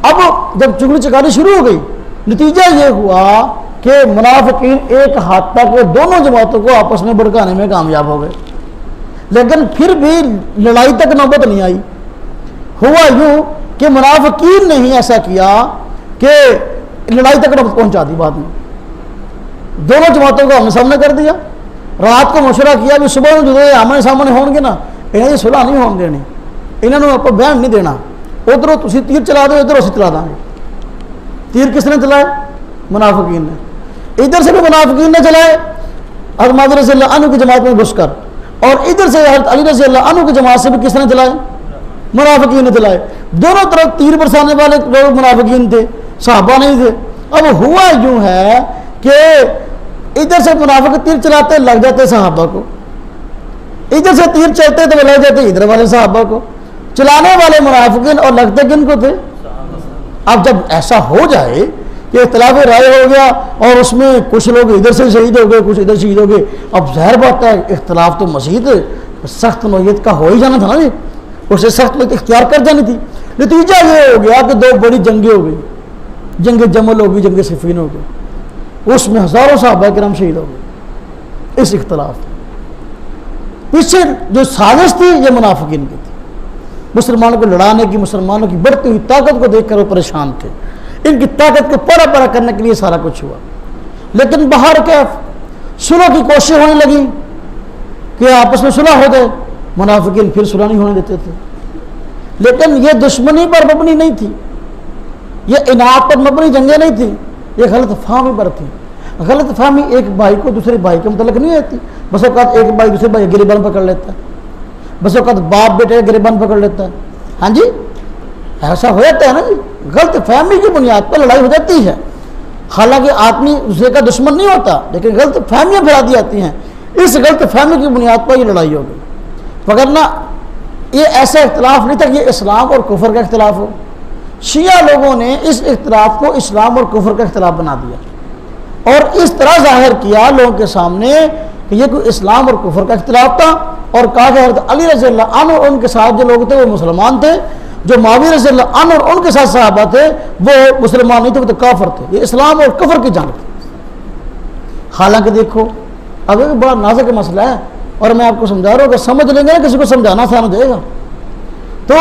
اب جب چغلی چکانی شروع ہو گئی، نتیجہ یہ ہوا کہ منافقین ایک حد تک دونوں جماعتوں کو آپس میں بھڑکانے میں کامیاب ہو گئے، لیکن پھر بھی لڑائی تک نوبت نہیں آئی۔ ہوا یوں کہ منافقین نے ہی ایسا کیا کہ لڑائی تک نوبت پہنچا دی، بعد میں دونوں جماعتوں کو آمنے سامنے کر دیا، رات کو مشورہ کیا بھی صبح میں جو آمنے سامنے ہون گے نا، انہیں صلح نہیں ہون دینی، انہوں نے آپ کو بیان نہیں دینا، ادھر تسی تیر چلا دو، ادھر اسی چلا دیں گے۔ تیر کس نے چلائے؟ منافقین نے۔ ادھر سے بھی منافقین نے چلائے حضرت معاویہ رضی اللہ عنہ کی جماعت میں گھس کر، اور ادھر سے حضرت علی رضی اللہ عنہ کی جماعت سے بھی کس نے چلائے؟ منافقین نے چلائے۔ دونوں طرف تیر برسانے والے لوگ منافقین تھے، صحابہ نہیں تھے۔ اب ہوا یوں ہے کہ ادھر سے منافق تیر چلاتے لگ جاتے صحابہ کو، ادھر سے تیر چلتے تو لگ جاتے ادھر والے صحابہ کو، چلانے والے منافقین اور لگتے کن کو تھے؟ اب جب ایسا ہو جائے کہ اختلاف رائے ہو گیا اور اس میں کچھ لوگ ادھر سے شہید ہو گئے، کچھ ادھر شہید ہو گئے، اب ظاہر بات ہے اختلاف تو مزید سخت نوعیت کا ہو ہی جانا تھا نا، اسے سخت نوعیت اختیار کر جانی تھی۔ نتیجہ یہ ہو گیا کہ دو بڑی جنگیں ہو گئی، جنگ جمل ہو گئی، جنگ صفین ہو گئی، اس میں ہزاروں صحابہ کرام شہید ہو گئے۔ اس اختلاف پیچھے جو سازش تھی یہ منافقین کی تھی، مسلمانوں کو لڑانے کی، مسلمانوں کی بڑھتی ہوئی طاقت کو دیکھ کر وہ پریشان تھے، ان کی طاقت کو پورا پورا کرنے کے لیے سارا کچھ ہوا۔ لیکن باہر کے صلح کی کوشش ہونے لگی کہ آپس میں صلح ہو جائے، منافقین پھر صلح نہیں ہونے دیتے تھے۔ لیکن یہ دشمنی پر مبنی نہیں تھی، یہ انعاد پر مبنی جنگیں نہیں تھیں، یہ غلط فہمی پر تھی۔ غلط فہمی ایک بھائی کو دوسرے بھائی کے متعلق نہیں ہوتی، بس اوقات ایک بھائی دوسرے بھائی گریبان پکڑ لیتا ہے، بس اوقات باپ بیٹے گریبان پکڑ لیتا ہے، ہاں جی ایسا ہو جاتا ہے نا جی، غلط فہمی کی بنیاد پر لڑائی ہو جاتی ہے۔ حالانکہ آدمی دوسرے کا دشمن نہیں ہوتا، لیکن غلط فہمیاں پھیلا دی جاتی ہیں، اس غلط فہمی کی بنیاد پر یہ لڑائی ہو گئی۔ وگرنہ یہ ایسا اختلاف نہیں تھا کہ یہ اسلام اور کفر کا اختلاف ہو۔ شیعہ لوگوں نے اس اختلاف کو اسلام اور کفر کا اختلاف بنا دیا۔ اور اس طرح ظاہر کیا لوگوں کے سامنے کہ یہ کوئی اسلام اور کفر کا اختلاف تھا، اور کہا کہ حضرت علی رضی اللہ عنہ اور ان کے ساتھ جو لوگ تھے وہ مسلمان تھے، جو معاویہ رضی اللہ عنہ اور ان کے ساتھ صحابہ تھے وہ مسلمان نہیں تھے، وہ تو کافر تھے۔ یہ اسلام اور کفر کی جنگ تھی۔ حالانکہ دیکھو اب ایک بڑا نازک مسئلہ ہے، اور میں آپ کو سمجھا رہا ہوں کہ سمجھ لیں گے نا، کسی کو سمجھانا آسان ہو جائے گا۔ تو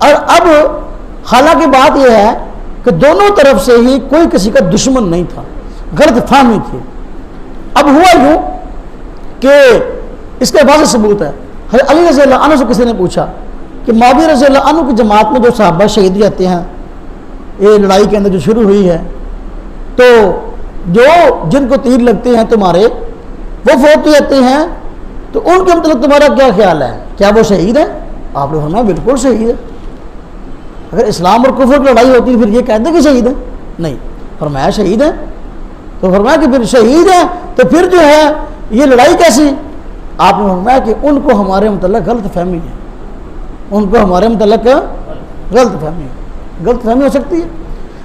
اب حالانکہ بات یہ ہے کہ دونوں طرف سے ہی کوئی کسی کا دشمن نہیں تھا، غلط فہمی تھی۔ اب ہوا یوں کہ اس کا واضح ثبوت ہے، حضرت علی رضی اللہ عنہ سے کسی نے پوچھا کہ معاویہ رضی اللہ عنہ کی جماعت میں جو صحابہ شہید جاتے ہیں یہ لڑائی کے اندر جو شروع ہوئی ہے، تو جو جن کو تیر لگتے ہیں تمہارے وہ فوت جاتے ہیں، تو ان کے متعلق تمہارا کیا خیال ہے؟ کیا وہ شہید ہیں؟ آپ نے فرمایا بالکل شہید ہے۔ اگر اسلام اور کفر کی لڑائی ہوتی پھر یہ کہتے کہ شہید ہیں؟ نہیں، فرمایا شہید ہیں۔ تو فرمایا کہ پھر شہید ہیں تو پھر جو ہے یہ لڑائی کیسی؟ آپ نے فرمایا کہ ان کو ہمارے متعلق غلط فہمی ہے، ان کو ہمارے متعلق غلط فہمی ہو سکتی ہے۔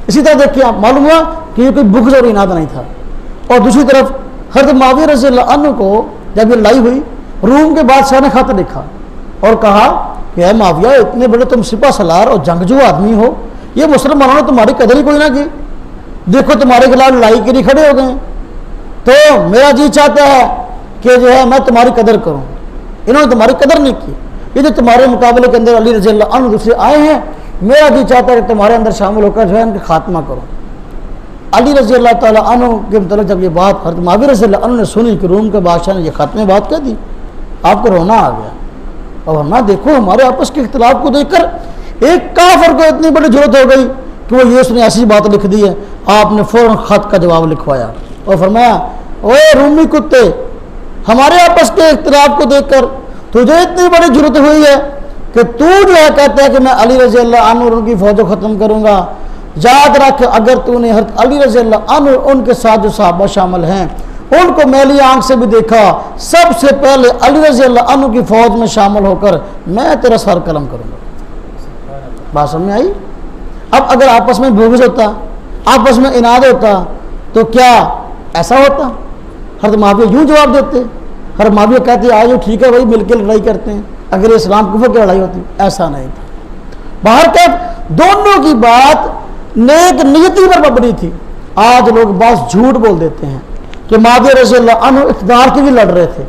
اسی طرح دیکھیے آپ معلوم ہوا کہ یہ کوئی بغض اور اناد نہیں تھا۔ اور دوسری طرف حضرت معاویہ رضی اللہ عنہ کو جب یہ لڑائی ہوئی، روم کے بادشاہ نے خط لکھا اور کہا کہ اے معاویہ، اتنے بڑے تم سپہ سالار اور جنگجو آدمی ہو، یہ مسلمانوں نے تمہاری قدر ہی کوئی نہ کی، دیکھو تمہارے خلاف لڑائی کے لیے کھڑے ہو گئے، تو میرا جی چاہتا ہے کہ جو ہے میں تمہاری قدر کروں۔ انہوں نے تمہاری قدر نہیں کی، یہ جو تمہارے مقابلے کے اندر علی رضی اللہ عنہ دوسرے آئے ہیں، میرا جی چاہتا ہے کہ تمہارے اندر شامل ہو کر جو ہے ان کا خاتمہ کرو۔ علی رضی اللہ تعالیٰ عنہ کے متعلق جب یہ بات حضرت معاویہ رضی اللہ عنہ نے سنی کہ روم کے بادشاہ نے یہ خاتمے بات کہہ دی، آپ کو رونا آ گیا۔ اور ورنہ دیکھو ہمارے آپس کے اختلاف کو دیکھ کر ایک کافر کو اتنی بڑی ضرورت ہو گئی کہ وہ یہ اس نے ایسی بات لکھ دی ہے۔ آپ نے فوراً خط کا جواب لکھوایا اور فرمایا اوے رومی کتے، ہمارے آپس کے اختلاف کو دیکھ کر تجھے اتنی بڑی ضرورت ہوئی ہے کہ تو جو ہے کہتا ہے کہ میں علی رضی اللہ عنہ اور ان کی فوج کو ختم کروں گا۔ یاد رکھ، اگر تو نے حضرت علی رضی اللہ عنہ اور ان کے ساتھ جو صحابہ شامل ہیں ان کو میلی آنکھ سے بھی دیکھا، سب سے پہلے علی رضی اللہ عنہ کی فوج میں شامل ہو کر میں تیرا سر قلم کروں گا۔ بات سمجھ میں آئی؟ اب اگر آپس میں بغض ہوتا، آپس میں اناد ہوتا تو کیا ایسا ہوتا؟ حضرت معاویہ یوں جواب دیتے؟ حضرت معاویہ کہتے آجو ٹھیک ہے بھائی مل کے لڑائی کرتے ہیں، اگر اسلام کفر کی لڑائی ہوتی؟ ایسا نہیں تھا۔ باہر کیف دونوں کی بات نیک نیتی پر مبنی تھی۔ آج لوگ بس جھوٹ بول دیتے ہیں کہ معاویہ رضی اللہ عنہ اقتدار کے لیے لڑ رہے تھے۔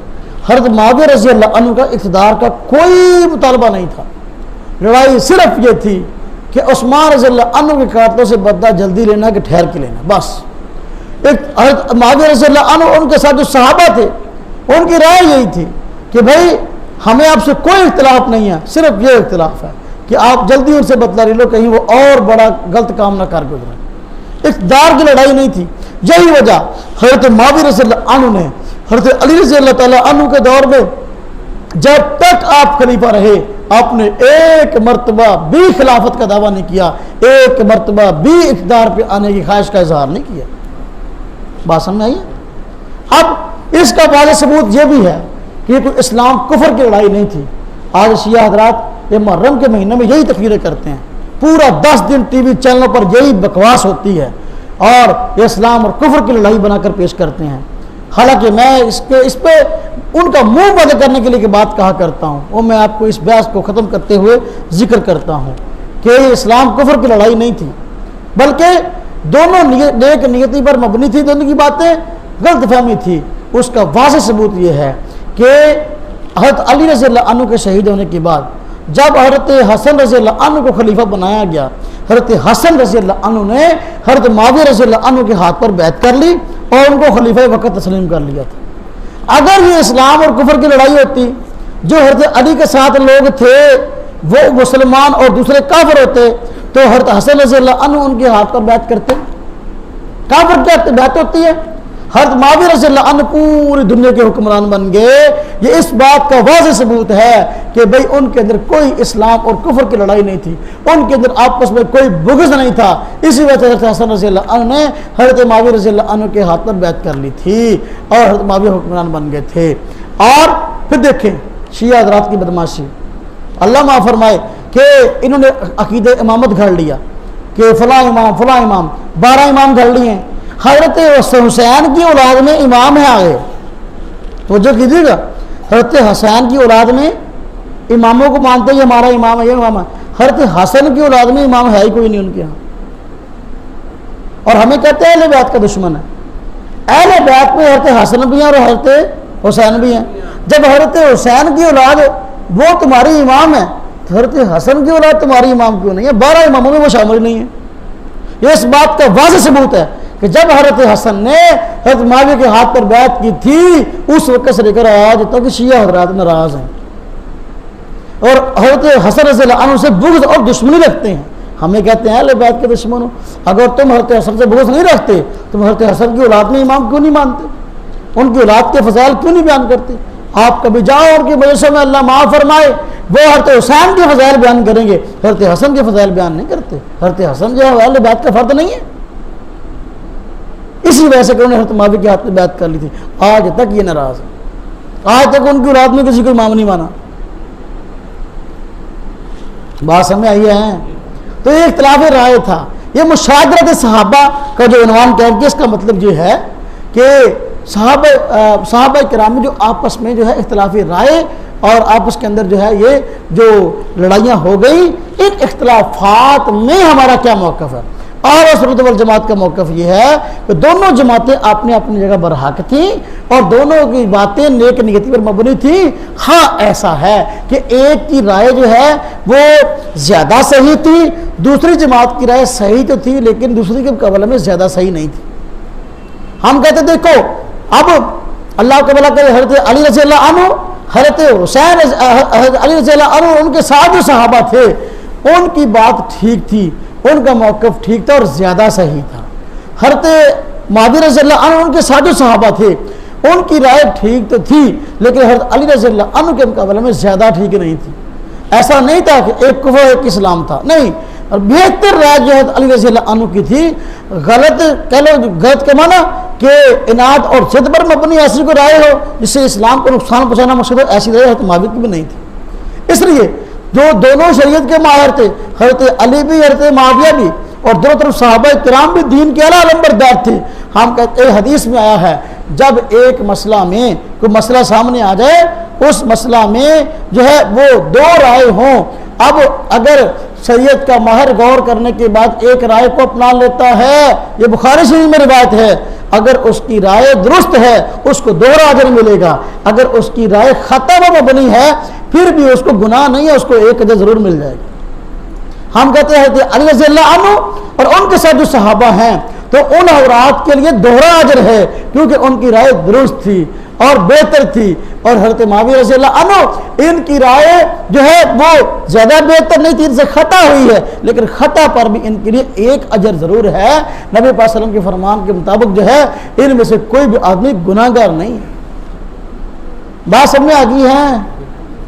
حضرت معاویہ رضی اللہ عنہ کا اقتدار کا کوئی مطالبہ نہیں تھا، لڑائی صرف یہ تھی کہ عثمان رضی اللہ عنہ کے قاتلوں سے بدلہ جلدی لینا کہ ٹھہر کے لینا، بس۔ حضرت معاویہ رضی اللہ عنہ ان کے ساتھ جو صحابہ تھے ان کی رائے یہی تھی کہ بھائی ہمیں آپ سے کوئی اختلاف نہیں ہے، صرف یہ اختلاف ہے کہ آپ جلدی ان سے بدلہ لے لو، کہیں وہ اور بڑا غلط کام نہ کر گزریں۔ اقتدار کی لڑائی نہیں تھی۔ یہی وجہ حضرت معاویہ رضی اللہ عنہ نے حضرت علی رضی اللہ تعالیٰ عنہ کے دور میں جب تک آپ خلیفہ رہے آپ نے ایک مرتبہ بھی خلافت کا دعویٰ نہیں کیا، ایک مرتبہ بھی اقتدار پہ آنے کی خواہش کا اظہار نہیں کیا۔ بات سمجھ آئی؟ اب اس کا واضح ثبوت یہ بھی ہے کہ یہ کوئی اسلام کفر کی لڑائی نہیں تھی۔ آج شیعہ حضرات یہ محرم کے مہینے میں یہی تقریریں کرتے ہیں، پورا 10 دن ٹی وی چینلوں پر یہی بکواس ہوتی ہے اور یہ اسلام اور کفر کی لڑائی بنا کر پیش کرتے ہیں۔ حالانکہ میں اس پہ ان کا منہ بند کرنے کے لیے بات کہا کرتا ہوں، اور میں آپ کو اس بحث کو ختم کرتے ہوئے ذکر کرتا ہوں کہ یہ اسلام کفر کی لڑائی نہیں تھی، بلکہ دونوں نیک نیتی پر مبنی تھی، دونوں کی باتیں غلط فہمی تھی۔ اس کا واضح ثبوت یہ ہے کہ حضرت علی رضی اللہ عنہ کے شہید ہونے کے بعد جب حضرت حسن رضی اللہ عنہ کو خلیفہ بنایا گیا، حضرت حسن رضی اللہ عنہ نے حضرت معاویہ رضی اللہ عنہ کے ہاتھ پر بیعت کر لی اور ان کو خلیفہ وقت تسلیم کر لیا تھا۔ اگر یہ اسلام اور کفر کی لڑائی ہوتی، جو حضرت علی کے ساتھ لوگ تھے وہ مسلمان اور دوسرے کافر ہوتے، تو حضرت حسن رضی اللہ عنہ ان کے ہاتھ پر بیعت کرتے۔ کافر کیا بیعت ہوتی ہے؟ حضرت معاویہ رضی اللہ عنہ پوری دنیا کے حکمران بن گئے۔ یہ اس بات کا واضح ثبوت ہے کہ بھئی ان کے اندر کوئی اسلام اور کفر کی لڑائی نہیں تھی، ان کے اندر آپس میں کوئی بغض نہیں تھا۔ اسی وجہ سے حضرت حسن رضی اللہ عنہ نے حضرت معاویہ رضی اللہ عنہ کے ہاتھ پر بیعت کر لی تھی اور حضرت معاویہ حکمران بن گئے تھے۔ اور پھر دیکھیں شیعہ حضرات کی بدماشی، اللہ معاف فرمائے کہ انہوں نے عقیدہ امامت گھڑ لیا کہ فلاں امام 12 امام گھڑ لیے ہیں۔ حضرت حسین کی اولاد میں امام ہے آگے، توجہ کیجیے گا، حضرت حسین کی اولاد میں اماموں کو مانتے ہیں ہمارا امام ہے، یہ امام ہے، حضرت حسن کی اولاد میں امام ہے ہی کوئی نہیں ان کے ہاں، اور ہمیں کہتے ہیں اہل بیت کا دشمن ہے۔ اہل بیت میں حضرت حسن بھی ہیں اور حضرت حسین بھی ہیں۔ جب حضرت حسین کی اولاد وہ تمہاری امام ہے تو حضرت حسن کی اولاد تمہاری امام کیوں نہیں ہے؟ 12 اماموں میں وہ شامل نہیں ہے۔ یہ اس بات کا واضح ثبوت ہے کہ جب حضرت حسن نے حضرت معاویہ کے ہاتھ پر بیعت کی تھی اس وقت سے لے کر آج تک شیعہ حضرات ناراض ہیں اور حضرت حسن رضی اللہ عنہ سے بغض اور دشمنی رکھتے ہیں۔ ہمیں کہتے ہیں اہل بیت کے دشمن ہو، اگر تم حضرت حسن سے بغض نہیں رکھتے تم حضرت حسن کی اولاد میں امام کیوں نہیں مانتے؟ ان کی اولاد کے فضائل کیوں نہیں بیان کرتے؟ آپ کبھی جاؤ ان کی مجلسوں میں، اللہ معاف فرمائے، وہ حضرت حسین کے فضائل بیان کریں گے، حضرت حسن کے فضائل بیان نہیں کرتے۔ حضرت حسن جو ہے اہل بیت کا فرد نہیں ہے، اسی وجہ سے کہ انہوں نے حضرت معاویہ کے ہاتھ میں بیعت کر لی تھی، آج تک یہ ناراض ہے، آج تک ان کی اولاد میں کسی کو امام نہیں مانا۔ بات سمجھ آئی ہے؟ تو یہ اختلاف رائے تھا، یہ مشاجرت صحابہ کا جو عنوان کہیں گے، اس کا مطلب یہ ہے کہ صحابہ کرام میں جو آپس میں جو ہے اختلافی رائے اور آپس کے اندر جو ہے یہ جو لڑائیاں ہو گئی، ان اختلافات میں ہمارا کیا موقف ہے؟ اور سنت والجماعت کا موقف یہ ہے کہ دونوں جماعتیں اپنی اپنی جگہ برحق تھیں اور دونوں کی باتیں نیک نیتی پر مبنی تھیں۔ ہاں ایسا ہے کہ ایک کی رائے جو ہے وہ زیادہ صحیح تھی، دوسری جماعت کی رائے صحیح تو تھی لیکن دوسری کے مقابلے میں زیادہ صحیح نہیں تھی۔ ہم کہتے دیکھو اب اللہ کا بھلا کرے، حضرت علی رضی اللہ عنہ، حضرت حسین حضرت علی رضی اللہ عنہ، ان کے ساتھ جو صحابہ تھے ان کی بات ٹھیک تھی، ان کا موقف ٹھیک تھا اور زیادہ صحیح تھا۔ حضرت معاویہ رضی اللہ عنہ، ان کے ساتھ جو صحابہ تھے ان کی رائے ٹھیک تو تھی لیکن حضرت علی رضی اللہ عنہ کے مقابلے میں زیادہ ٹھیک نہیں تھی۔ ایسا نہیں تھا کہ ایک کفر ایک اسلام تھا، نہیں، اور بہتر رائے جو حضرت علی رضی اللہ عنہ کی تھی، غلط کہہ لو، غلط کے معنی کہ اناد اور ضد پر مبنی ایسی کوئی رائے ہو جس سے اسلام کو نقصان پہنچانا مقصد ہو، ایسی رائے حضرت معاویہ کی بھی نہیں تھی۔ اس لیے جو دونوں شریعت کے ماہر تھے، حضرت علی بھی حضرت معاویہ بھی، اور دونوں طرف صحابہ کرام بھی دین کے اعلیٰ علمبردار تھے۔ ہم کہتے ہیں حدیث میں آیا ہے جب ایک مسئلہ میں کوئی مسئلہ سامنے آ جائے، اس مسئلہ میں جو ہے وہ دو رائے ہوں، اب اگر شریعت کا ماہر غور کرنے کے بعد ایک رائے کو اپنا لیتا ہے، یہ بخاری شریف میں روایت ہے، اگر اس کی رائے درست ہے اس کو دوہرا اجر ملے گا، اگر اس کی رائے خطا و مبنی ہے پھر بھی اس کو گناہ نہیں ہے، اس کو ایک اجر ضرور مل جائے گا۔ ہم کہتے ہیں حضرت علی رضی اللہ عنہ اور ان کے ساتھ جو صحابہ ہیں تو ان حضرات کے لیے دوہرا اجر ہے کیونکہ ان کی رائے درست تھی اور بہتر تھی، اور حضرت معاویہ رضی اللہ عنہ ان کی رائے جو ہے وہ زیادہ بہتر نہیں تھی، ان سے خطا ہوئی ہے لیکن خطا پر بھی ان کے لیے ایک اجر ضرور ہے۔ نبی پاک صلی اللہ علیہ وسلم کے فرمان کے مطابق جو ہے ان میں سے کوئی بھی آدمی گناہ گار نہیں ہے۔ بات سمجھ آ گئی ہے؟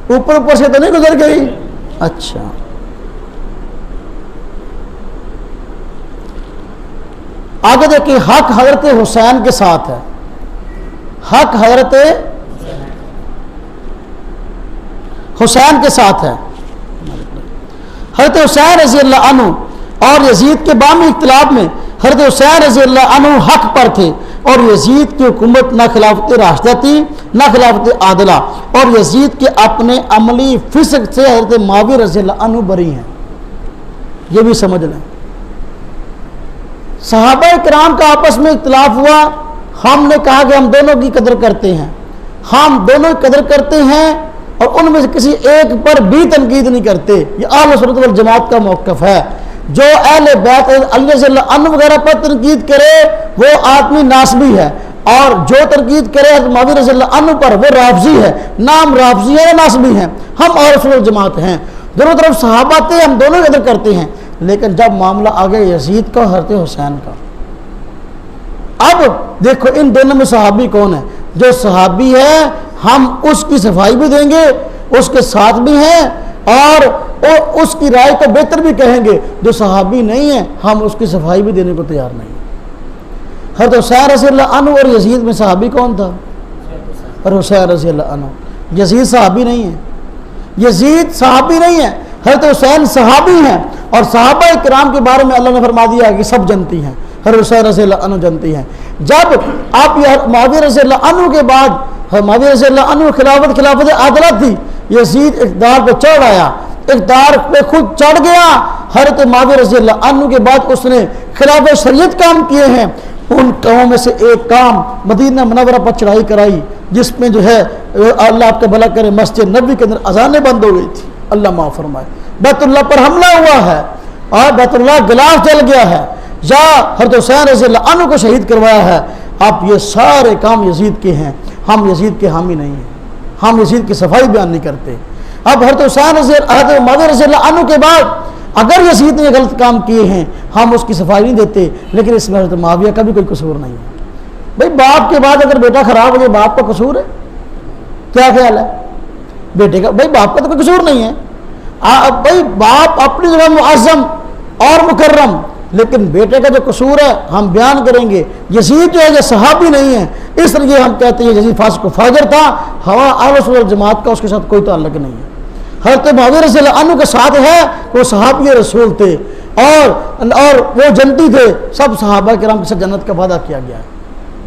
اوپر سے تو نہیں گزر گئی؟ اچھا، آگے دیکھیں، حق حضرت حسین کے ساتھ ہے، حق حضرت حسین کے ساتھ ہے۔ حضرت حسین رضی اللہ عنہ اور یزید کے بامی اختلاف میں حضرت حسین رضی اللہ عنہ حق پر تھے اور یزید کی حکومت نہ خلافت راشدہ تھی نہ خلافت عادلہ، اور یزید کے اپنے عملی فسق سے حضرت معاویہ رضی اللہ عنہ بری ہیں۔ یہ بھی سمجھ لیں، صحابہ کرام کا آپس میں اختلاف ہوا، ہم نے کہا کہ ہم دونوں کی قدر کرتے ہیں، ہم دونوں کی قدر کرتے ہیں اور ان میں سے کسی ایک پر بھی تنقید نہیں کرتے۔ یہ اہل سنت والجماعت کا موقف ہے۔ جو اہل بیت علی رضی اللہ عنہ وغیرہ پر تنقید کرے وہ آدمی ناسبی ہے، اور جو تنقید کرے حضرت معاویہ رضی اللہ عنہ پر وہ رافضی ہے، نام رافضی ہے یا ناسبی ہیں۔ ہم اہل سنت والجماعت ہیں، دونوں طرف صحابہ تھے، ہم دونوں قدر کرتے ہیں، لیکن جب معاملہ آ گیا یزید کا حضرت حسین کا، اب دیکھو ان دونوں میں صحابی کون ہے؟ جو صحابی ہے ہم اس کی صفائی بھی دیں گے، اس کے ساتھ بھی ہیں اور اس کی رائے کو بہتر بھی کہیں گے۔ جو صحابی نہیں ہے ہم اس کی صفائی بھی دینے کو تیار نہیں۔ حضرت حسین رضی اللہ عنہ اور یزید میں صحابی کون تھا؟ اور حسین رضی اللہ عنہ۔ یزید صحابی نہیں ہے، یزید صحابی نہیں ہے، حضرت حسین صحابی ہیں، اور صحابہ کرام کے بارے میں اللہ نے فرما دیا کہ سب جنتی ہیں۔ حضرت حسین رضی اللہ عنہ جنتی ہیں۔ جب آپ یہ معاویہ رضی اللہ عنہ کے بعد معاویہ رضی اللہ عنہ خلافت عادلہ تھی، یزید اقتدار پہ چڑھ آیا، اقتدار پہ خود چڑھ گیا۔ حضرت معاویہ رضی اللہ عنہ کے بعد اس نے خلاف شریعت کام کیے ہیں۔ ان کاموں میں سے ایک کام مدینہ منورہ پر چڑھائی کرائی، جس میں جو ہے اللہ آپ کا بھلا کرے مسجد نبوی کے اندر اذانیں بند ہو گئی تھی، اللہ معاف فرمائے۔ بیت اللہ پر حملہ ہوا ہے اور بیت اللہ گلاف جل گیا ہے، یا حضرت حسین رضی اللہ عنہ کو شہید کروایا ہے۔ آپ یہ سارے کام یزید کے ہیں، ہم یزید کے حامی نہیں ہیں، ہم یزید کی صفائی بیان نہیں کرتے۔ اب حضرت حسین حضرت معاویہ رضی اللہ عنہ کے بعد اگر یزید نے غلط کام کیے ہیں ہم اس کی صفائی نہیں دیتے، لیکن اس میں حضرت معاویہ کا بھی کوئی قصور نہیں ہے۔ بھائی باپ کے بعد اگر بیٹا خراب ہو جائے باپ کا قصور ہے؟ کیا خیال ہے بیٹے کا؟ بھائی باپ کا تو کوئی قصور نہیں ہے، بھائی باپ اپنی جگہ معظم اور مکرم، لیکن بیٹے کا جو قصور ہے ہم بیان کریں گے۔ یزید جو ہے یہ صحابی نہیں ہے، اس لیے ہم کہتے ہیں یزید فاسق و فاجر تھا، ہوا اہل سنت والجماعت کا اس کے ساتھ کوئی تعلق نہیں ہے۔ حضرت معاویہ رضی اللہ عنہ کے ساتھ ہے وہ صحابی رسول تھے اور وہ جنتی تھے، سب صحابہ کرام کے ساتھ جنت کا وعدہ کیا گیا ہے۔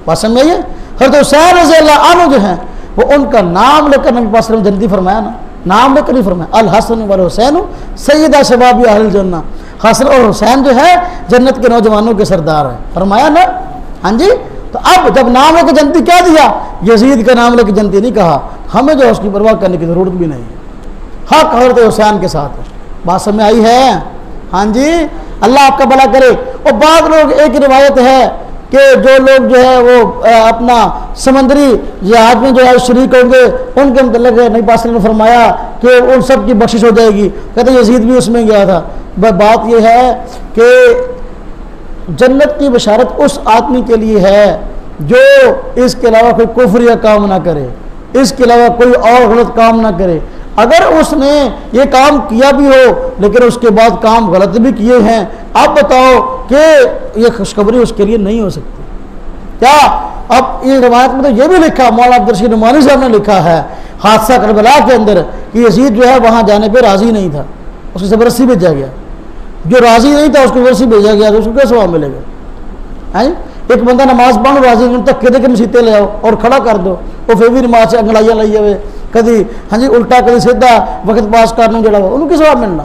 بات سمجھ آئیے؟ حضرت حسین رضی اللہ عنہ جو ہیں وہ ان کا نام لے کر نبی پاک صلی اللہ علیہ وسلم جنتی فرمایا نا، نام لے کر نہیں فرمایا، الحسن والحسین سیدہ شباب اہل الجنہ، حسن اور حسین جو ہے جنت کے نوجوانوں کے سردار ہیں، فرمایا نا۔ ہاں جی، تو اب جب نام لے کے جنتی کیا دیا، یزید کا نام لے کے جنتی نہیں کہا، ہمیں جو ہے اس کی پرواہ کرنے کی ضرورت بھی نہیں ہے، حق حضرت حسین کے ساتھ ہے۔ بات سمجھ آئی ہے؟ ہاں جی، اللہ آپ کا بھلا کرے۔ اور بعض لوگ ایک روایت ہے کہ جو لوگ جو ہے وہ اپنا سمندری جہاد میں جو ہے شریک ہوں گے ان کے متعلق نبی پاک صلی اللہ علیہ وسلم نے فرمایا کہ ان سب کی بخشش ہو جائے گی، کہتے ہیں یزید بھی اس میں گیا تھا۔ بات یہ ہے کہ جنت کی بشارت اس آدمی کے لیے ہے جو اس کے علاوہ کوئی کفر یا کام نہ کرے، اس کے علاوہ کوئی اور غلط کام نہ کرے۔ اگر اس نے یہ کام کیا بھی ہو لیکن اس کے بعد کام غلط بھی کیے ہیں، آپ بتاؤ کہ یہ خوشخبری اس کے لیے نہیں ہو سکتی کیا؟ اب یہ روایت میں تو یہ بھی لکھا، مولانا عبدالرشید نعمانی صاحب نے لکھا ہے حادثہ کربلا کے اندر کہ یزید جو ہے وہاں جانے پہ راضی نہیں تھا، اس کی زبردستی بھیجا گیا، جو راضی نہیں تھا اس کو زبردستی بھیجا گیا، تو اس کو کیا ثواب ملے گا؟ ایک بندہ نماز پڑھ راضی نہیں، تک دے کے مسیطے لے آؤ اور کھڑا کر دو، وہ پھر بھی نماز سے انگڑائیاں لائیے ہوئے، کدی ہاں جی الٹا کدی سیدھا وقت پاس کرنا جڑا ہوا، ان کو ثواب ملنا۔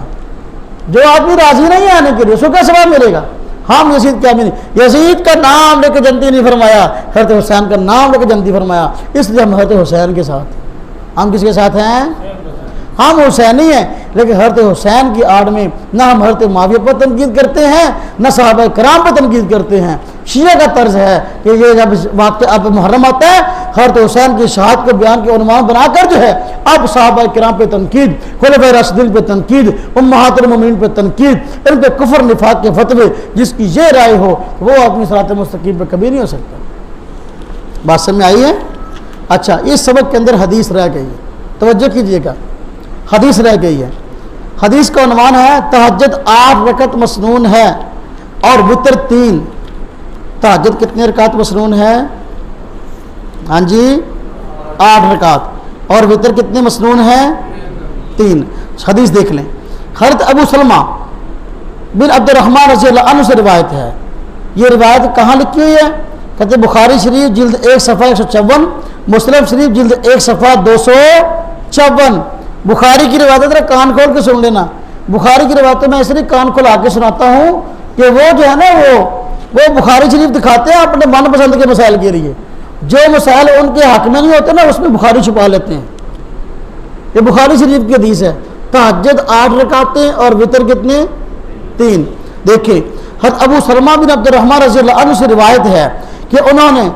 جو آدمی راضی نہیں ہے آنے کے لیے اس کو کیا ثواب ملے گا؟ ہم یزید کیا ملے؟ یزید کا نام لے کے جنتی نہیں فرمایا، حضرت حسین کا نام لے کے جنتی فرمایا، اس لیے ہم حضرت حسین کے ساتھ ہیں۔ ہم کس کے ساتھ ہیں؟ ہم حسینی ہیں، لیکن حضرت حسین کی آڑ میں نہ ہم حضرت معاویہ پر تنقید کرتے ہیں نہ صحابہ کرام پر تنقید کرتے ہیں۔ شیعہ کا طرز ہے کہ یہ جب واقعہ اب محرم آتا ہے حضرت حسین کی شہادت کو بیان کے عنوان بنا کر جو ہے اب صحابہ کرام پہ تنقید، خلفائے راشدین پہ تنقید، امہات المومنین پہ تنقید، ان پہ کفر نفاق کے فتوے، جس کی یہ رائے ہو وہ اپنی صراط مستقیم پہ کبھی نہیں ہو سکتا۔ بات سمجھ آئی ہے؟ اچھا، اس سبق کے اندر حدیث رہ گئی ہے، توجہ کیجئے گا، حدیث رہ گئی ہے۔ حدیث کا عنوان ہے تہجد 8 رکعت مسنون ہے اور وتر 3۔ تہجد کتنے رکعت مسنون ہے؟ ہاں جی 8 رکعت، اور وتر کتنے مسنون ہے؟ 3۔ حدیث دیکھ لیں، حضرت ابو سلمہ بن عبد الرحمن رضی اللہ عنہ سے روایت ہے۔ یہ روایت کہاں لکھی ہوئی ہے؟ کہتے بخاری شریف جلد 1 صفحہ 154، مسلم شریف جلد 1 صفحہ 254۔ بخاری کی روایت ذرا کان کھول کے سن لینا، بخاری کی روایت میں اس لیے کان کھلا کے سناتا ہوں کہ وہ جو ہے نا وہ بخاری شریف دکھاتے ہیں اپنے من پسند کے مسائل کے لیے، جو مسائل ان کے حق میں نہیں ہوتے نا اس میں بخاری چھپا لیتے ہیں۔ یہ بخاری شریف کی حدیث ہے، تہجد 8 رکعتیں اور وتر کتنے؟ 3۔ دیکھیں حضرت ابو سلمہ بن عبد الرحمن رضی اللہ عنہ سے روایت ہے کہ انہوں نے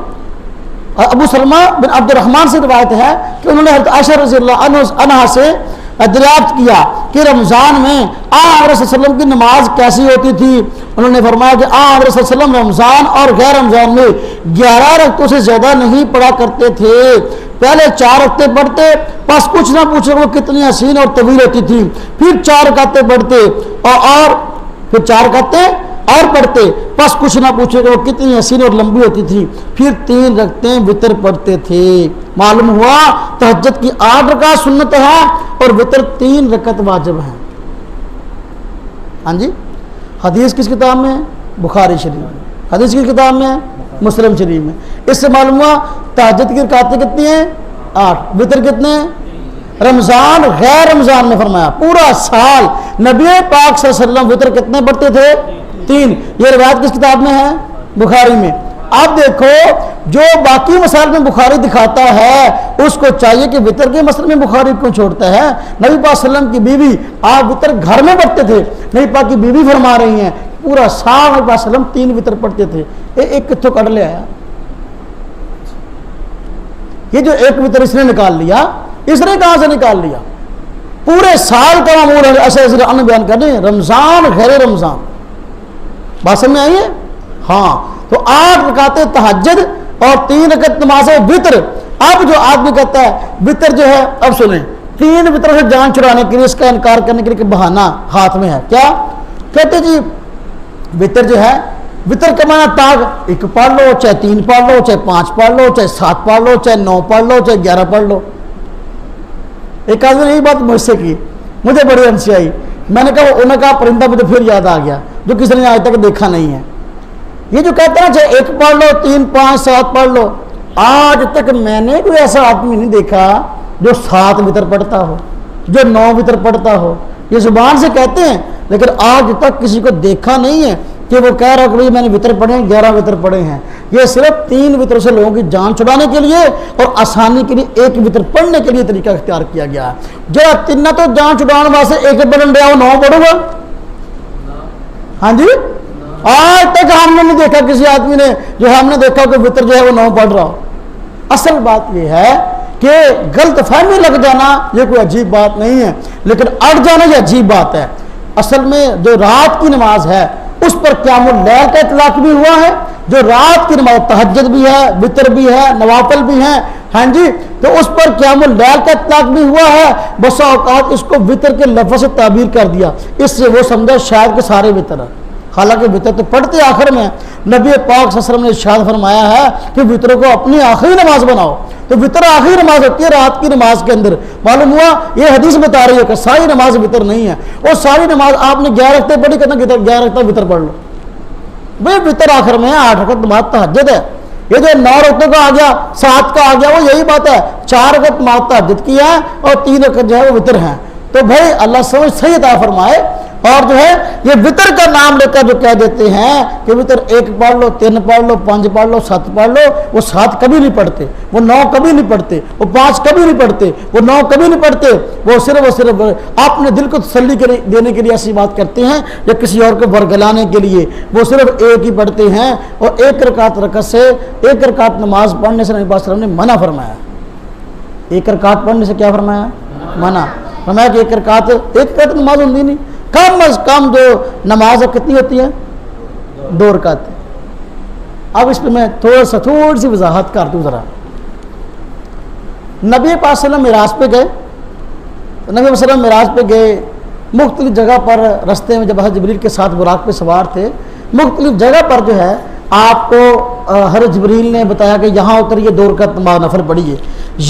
ابو سلمہ بن عبد الرحمن سے روایت ہے کہ انہوں نے حضرت عائشہ رضی اللہ عنہا سے دریافت کیا کہ رمضان میں آن حضرت صلی اللہ علیہ وسلم کی نماز کیسی ہوتی تھی۔ انہوں نے فرمایا کہ آن حضرت صلی اللہ علیہ وسلم رمضان اور غیر رمضان میں 11 رکعتوں سے زیادہ نہیں پڑھا کرتے تھے۔ پہلے 4 رکعتیں پڑھتے، پس کچھ نہ پوچھو وہ کتنی حسین اور طویل ہوتی تھی، پھر 4 رکعتیں پڑھتے اور پھر 4 رکعتیں اور پڑھتے، پس کچھ نہ پوچھے کہ وہ کتنی حسین اور لمبی ہوتی تھی، پھر 3 رکعتیں وتر پڑھتے تھے۔ معلوم ہوا تہجد کی 8 رکعت سنت ہے اور وتر 3 رکعت واجب ہے۔ ہاں جی، حدیث کس کتاب میں؟ بخاری شریف میں۔ حدیث کی کتاب میں ہے، مسلم شریف میں. اس سے معلوم ہوا تہجد کی رکعتیں کتنی ہیں؟ 8. وطر کتنے ہیں؟ رمضان غیر رمضان میں فرمایا پورا سال نبی پاک صلی اللہ علیہ وسلم وطر کتنے پڑھتے تھے؟ 3. یہ روایت کس کتاب میں ہے؟ بخاری میں. آپ دیکھو جو باقی مسائل میں بخاری دکھاتا ہے اس کو چاہیے کہ وطر کے مسئلے میں بخاری کیوں چھوڑتا ہے؟ نبی پاک صلی اللہ علیہ وسلم کی بیوی آپ وطر گھر میں پڑھتے تھے. نبی پاک کی بیوی فرما رہی ہیں پورا سال نبی پاک صلی اللہ علیہ وسلم 3 وطر پڑھتے تھے. ایک کتوں کٹ لے آیا. یہ جو ایک وطر اس نے نکال لیا، اس نے کہاں سے نکال لیا؟ پورے سال کا معمول ہے. ایسے ایسے ان بیان کر دیں رمضان غیر رمضان. بات سمجھ میں آئی ہے؟ ہاں. تو 8 رکعتیں تہجد اور 3 رکعت نماز وطر. اب جو آدمی کہتا ہے وطر جو ہے، اب سنیں 3 وطر سے جان چھڑانے کے لیے، اس کا انکار کرنے کے لیے کہ بہانہ ہاتھ میں ہے. کیا کہتے جی وطر جو ہے، وطر کا معنی تاغ 1 پڑھ لو، چاہے 3 پڑھ لو، چاہے 5 پڑھ لو، چاہے 7 پڑھ لو، چاہے 9 پڑھ لو، چاہے 11 پڑھ لو. ایک آدمی نے یہی بات مجھ سے کی، مجھے بڑی ہنسی آئی. میں نے کہا انہوں نے کہا پرندہ مجھے پھر یاد آ گیا جو کسی نے آج تک دیکھا نہیں ہے. یہ جو کہتے ہیں چاہے 1 پڑھ لو، 3 5 7 پڑھ لو، آج تک میں نے کوئی ایسا آدمی نہیں دیکھا جو 7 وطر پڑھتا ہو، جو 9 وطر پڑھتا ہو. یہ زبان سے کہتے ہیں لیکن آج تک کسی کو دیکھا نہیں ہے کہ وہ کہہ رہا کہ میں نے وطر پڑھے ہیں، 11 وطر پڑھے ہیں. یہ صرف 3 وطر سے لوگوں کی جان چھڑانے کے لیے اور آسانی کے لیے 1 وطر پڑھنے کے لیے طریقہ اختیار کیا گیا ہے. جو تین تو جان چھڑانے واسطے 1 پڑھن دیا وہ 9 پڑھو گا. ہاں جی، آج تک ہم نے نہیں دیکھا کسی آدمی نے جو ہم نے دیکھا کہ وطر جو ہے وہ 9 پڑھ رہا ہو. اصل بات یہ ہے کہ غلط فہمی لگ جانا یہ کوئی عجیب بات نہیں ہے، لیکن اڑ جانا یہ عجیب بات ہے. اصل میں جو رات کی نماز ہے اس پر قیام اللیل کا اطلاق بھی ہوا ہے. جو رات کی نماز تہجد بھی ہے، وطر بھی ہے، نوافل بھی ہیں، ہاں جی، تو اس پر قیام اللیل کا اطلاق بھی ہوا ہے. بسا اوقات اس کو وطر کے لفظ سے تعبیر کر دیا، اس سے وہ سمجھا شاید کہ سارے وطر ہیں، حالانکہ وطر تو پڑھتے آخر میں. نبی پاک صلی اللہ علیہ وسلم نے ارشاد فرمایا ہے کہ وطر کو اپنی آخری نماز بناؤ. تو وطر آخری نماز ہوتی ہے رات کی نماز کے اندر. معلوم ہوا یہ حدیث بتا رہی ہے کہ ساری نماز وطر نہیں ہے. اور ساری نماز آپ نے 11 رکعتیں پڑھی، کہنا 11 رکعتیں وطر پڑھ لو. بھائی وطر آخر میں 8 رکعت نماز تہجد ہے. یہ جو 9 رکعتوں کا آ گیا، 7 کا آ گیا، وہ یہی بات ہے. 4 رکعت نماز تہجد کی ہے اور 3 رکعت جو ہے وہ وطر ہیں. تو بھائی اللہ سمجھ صحیح عطا فرمائے. اور جو ہے یہ وطر کا نام لے کر جو کہہ دیتے ہیں کہ وطر 1 پڑھ لو، 3 پڑھ لو، 5 پڑھ لو، 7 پڑھ لو، وہ 7 کبھی نہیں پڑھتے، وہ 9 کبھی نہیں پڑھتے، وہ 5 کبھی نہیں پڑھتے، وہ 9 کبھی نہیں پڑھتے. وہ صرف اپنے دل کو تسلی دینے کے لیے ایسی بات کرتے ہیں یا کسی اور کو برگلانے کے لیے. وہ صرف 1 ہی پڑھتے ہیں. اور 1 رکعت سے 1 رکعت نماز پڑھنے سے نبی پاک صلی اللہ علیہ وسلم نے منع فرمایا. 1 رکعت پڑھنے سے کیا فرمایا؟ منع فرمایا کہ 1 رکعت نماز ہوتی نہیں. کم از کم جو نماز ہے کتنی ہوتی ہے؟ 2 رکعت. اب اس پہ میں تھوڑی سی وضاحت کر دوں ذرا. نبی پاک صلی اللہ علیہ وسلم معراج پہ گئے. نبی صلی اللہ علیہ وسلم معراج پہ گئے، مختلف جگہ پر رستے میں جب حضرت جبریل کے ساتھ براق پہ سوار تھے، مختلف جگہ پر جو ہے آپ کو حضرت جبریل نے بتایا کہ یہاں اتریے 2 رکعت نماز نفل پڑھیے،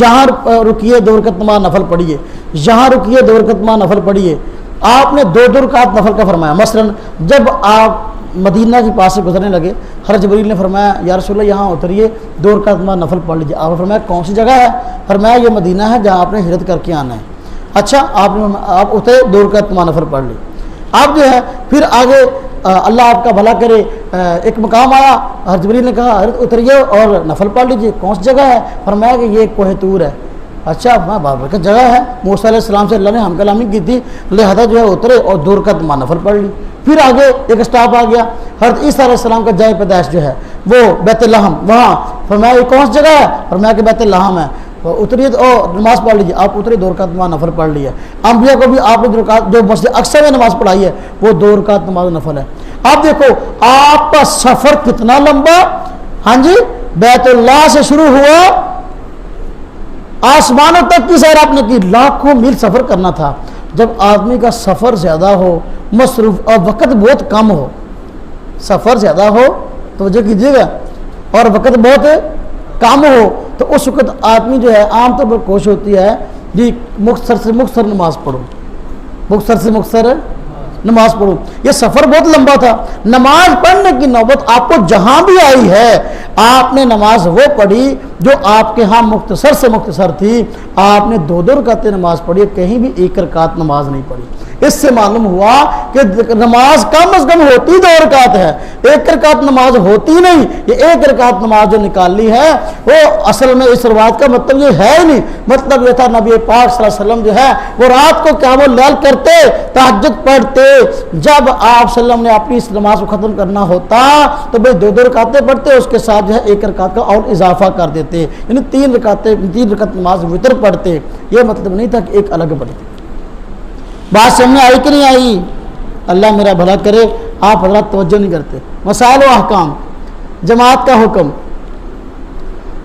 یہاں رکیے 2 رکعت نماز نفل پڑھیے، یہاں رکیے 2 رکعت نماز نفل پڑھیے. آپ نے 2 رکعت نفل کا فرمایا. مثلا جب آپ مدینہ کے پاس سے گزرنے لگے، حضرت جبریل نے فرمایا یا رسول اللہ یہاں اتریے 2 رکعت نماز نفل پڑھ لیجیے. آپ نے فرمایا کون سی جگہ ہے؟ فرمایا یہ مدینہ ہے جہاں آپ نے ہجرت کر کے آنا ہے. اچھا، آپ اترے 2 رکعت نماز نفل پڑھ لی. آپ جو ہے پھر آگے اللہ آپ کا بھلا کرے ایک مقام آیا، حضرت جبریل نے کہا حضرت اتریے اور نفل پڑھ لیجیے. کون سی جگہ ہے؟ فرمایا کہ یہ کوہ طور ہے. اچھا، بابرکت جگہ ہے، موسیٰ علیہ السلام سے اللہ نے ہم کلامی کی تھی، لہذا جو ہے اترے اور 2 رکعت نماز نفل پڑھ لی. پھر آگے ایک اسٹاپ آ گیا، حضرت عیسیٰ علیہ السلام کا جائے پیدائش جو ہے وہ بیت لحم، وہاں فرمایا یہ کون سی جگہ ہے؟ فرمایا کہ بیت لحم ہے. اتریے اور نماز پڑھ لیجیے. آپ اترے 2 رکعت نماز نفل پڑھ لی ہے. انبیاء کو بھی آپ نے جو مسجد اقصی میں نماز پڑھائی ہے وہ 2 رکعت نماز نفل ہے. آپ دیکھو آپ کا سفر کتنا لمبا. ہاں جی، بیت اللہ سے شروع ہوا، آسمانوں تک کی سیر آپ نے کی، لاکھوں میل سفر کرنا تھا. جب آدمی کا سفر زیادہ ہو، مصروف اور وقت بہت کم ہو، سفر زیادہ ہو توجہ کیجیے گا، اور وقت بہت کم ہو، تو اس وقت آدمی جو ہے عام طور پر کوشش ہوتی ہے جی مختصر سے مختصر نماز پڑھو، مختصر سے مختصر نماز پڑھوں. یہ سفر بہت لمبا تھا. نماز پڑھنے کی نوبت آپ کو جہاں بھی آئی ہے, آپ نے نماز وہ پڑھی جو آپ کے ہاں مختصر سے مختصر تھی. آپ نے 2 رکعتیں نماز پڑھی, کہیں بھی 1 رکعت نماز نہیں پڑھی. اس سے معلوم ہوا کہ نماز کم از کم ہوتی 2 رکعت ہے, 1 رکعت نماز ہوتی نہیں. یہ 1 رکعت نماز جو نکال لی ہے وہ اصل میں اس روایت کا مطلب یہ ہے ہی نہیں. مطلب یہ تھا نبی پاک صلی اللہ علیہ وسلم جو ہے وہ رات کو قیام اللیل کرتے, تہجد پڑھتے. جب آپ صلی اللہ علیہ وسلم نے اپنی اس نماز کو ختم کرنا ہوتا تو بھائی 2 رکعتیں پڑھتے, اس کے ساتھ جو ہے 1 رکعت کا اور اضافہ کر دیتے, یعنی 3 رکعت نماز وتر پڑھتے. یہ مطلب نہیں تھا کہ ایک الگ پڑھتے. بات سمجھ آئی کہ نہیں آئی؟ اللہ میرا بھلا کرے. آپ حضرات توجہ نہیں کرتے. مسائل و احکام. جماعت کا حکم,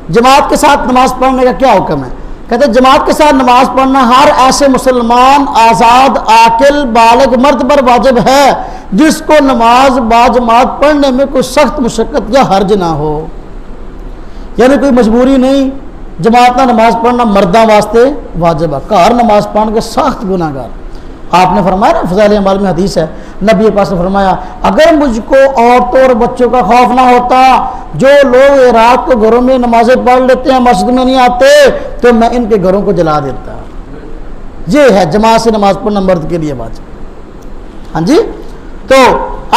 جماعت کے ساتھ نماز پڑھنے کا کیا حکم ہے؟ کہتے ہیں جماعت کے ساتھ نماز پڑھنا ہر ایسے مسلمان آزاد عاقل بالغ مرد پر واجب ہے جس کو نماز باجماعت پڑھنے میں کوئی سخت مشقت یا حرج نہ ہو. یعنی کوئی مجبوری نہیں. جماعت میں نماز پڑھنا مردوں واسطے واجب ہے, گھر نماز پڑھ کے سخت گناہ گار. آپ نے فرمایا نا, فضائل اعمال میں حدیث ہے, نبی پاک نے فرمایا اگر مجھ کو عورتوں اور بچوں کا خوف نہ ہوتا, جو لوگ رات کو گھروں میں نمازیں پڑھ لیتے ہیں مسجد میں نہیں آتے, تو میں ان کے گھروں کو جلا دیتا. یہ ہے جماعت سے نماز پڑھنا مرد کے لیے واجب. ہاں جی, تو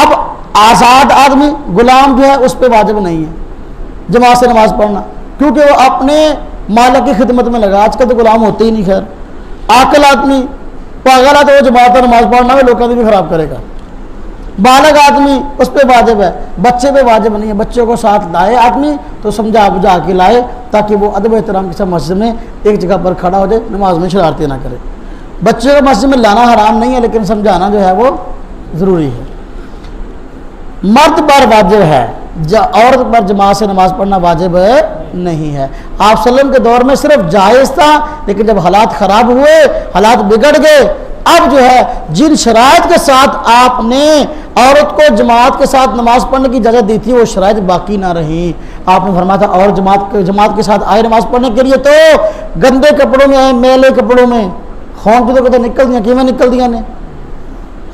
اب آزاد آدمی غلام جو ہے اس پہ واجب نہیں ہے جماعت سے نماز پڑھنا, کیونکہ وہ اپنے مالک کی خدمت میں لگا. آج کل تو غلام ہوتے ہی نہیں. خیر عاقل آدمی پاگل ہے تو وہ جماعت پر نماز پڑھنا ہے, لوگوں کی بھی خراب کرے گا. بالغ آدمی اس پہ واجب ہے, بچے پہ واجب نہیں ہے. بچوں کو ساتھ لائے آدمی تو سمجھا بجھا کے لائے تاکہ وہ ادب و احترام کے ساتھ مسجد میں ایک جگہ پر کھڑا ہو جائے, نماز میں شرارتیں نہ کرے. بچے کو مسجد میں لانا حرام نہیں ہے, لیکن سمجھانا جو ہے وہ ضروری ہے. مرد پر واجب ہے, عورت پر جماعت سے نماز پڑھنا واجب نہیں ہے. آپ صلی اللہ علیہ وسلم کے دور میں صرف جائز تھا, لیکن جب حالات خراب ہوئے, حالات بگڑ گئے, اب جو ہے جن شرائط کے ساتھ آپ نے عورت کو جماعت کے ساتھ نماز پڑھنے کی اجازت دی تھی وہ شرائط باقی نہ رہی. آپ نے فرمایا تھا اور جماعت کے ساتھ آئے نماز پڑھنے کے لیے تو گندے کپڑوں میں آئے, میلے کپڑوں میں. خون کی تو نکل دیا, کیوں نکل دیا نے؟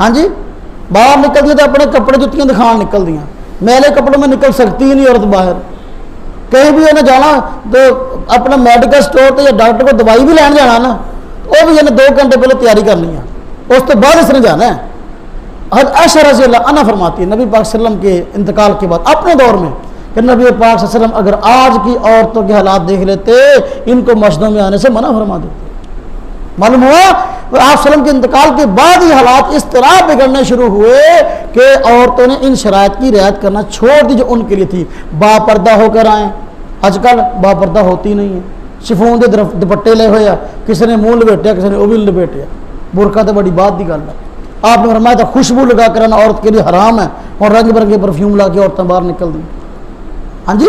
ہاں جی, باہر نکل دیا تو اپنے کپڑے جتیاں دکھان نکل دیا. میلے کپڑوں میں نکل سکتی ہی نہیں عورت باہر. کہیں بھی انہیں جانا تو اپنا میڈیکل سٹور تو یا ڈاکٹر کو دوائی بھی لین جانا نا, وہ بھی انہیں 2 گھنٹے پہلے تیاری کرنی ہے, اس تو بعد اس نے جانا ہے. حضرت عائشہ رضی اللہ عنہ فرماتی ہے نبی پاک صلی اللہ علیہ وسلم کے انتقال کے بعد اپنے دور میں کہ نبی پاک صلی اللہ علیہ وسلم اگر آج کی عورتوں کے حالات دیکھ لیتے, ان کو مسجدوں میں آنے سے منع فرما دیتے. معلوم ہوا آپ صلی اللہ علیہ وسلم کے انتقال کے بعد ہی حالات اس طرح بگڑنے شروع ہوئے کہ عورتوں نے ان شرائط کی رعایت کرنا چھوڑ دی جو ان کے لیے تھی. با پردہ ہو کر آئیں, آج کل با پردہ ہوتی نہیں ہے. شفون دے دوپٹے لے ہوئے, کسی نے منہ لپیٹیا, کسی نے وہ بھی لپیٹیا. برقع تو بڑی بات کی گل ہے. آپ نے فرمایا تھا خوشبو لگا کر آنا عورت کے لیے حرام ہے, اور رنگ برنگے پرفیوم لا کے عورتیں باہر نکل دی. ہاں جی,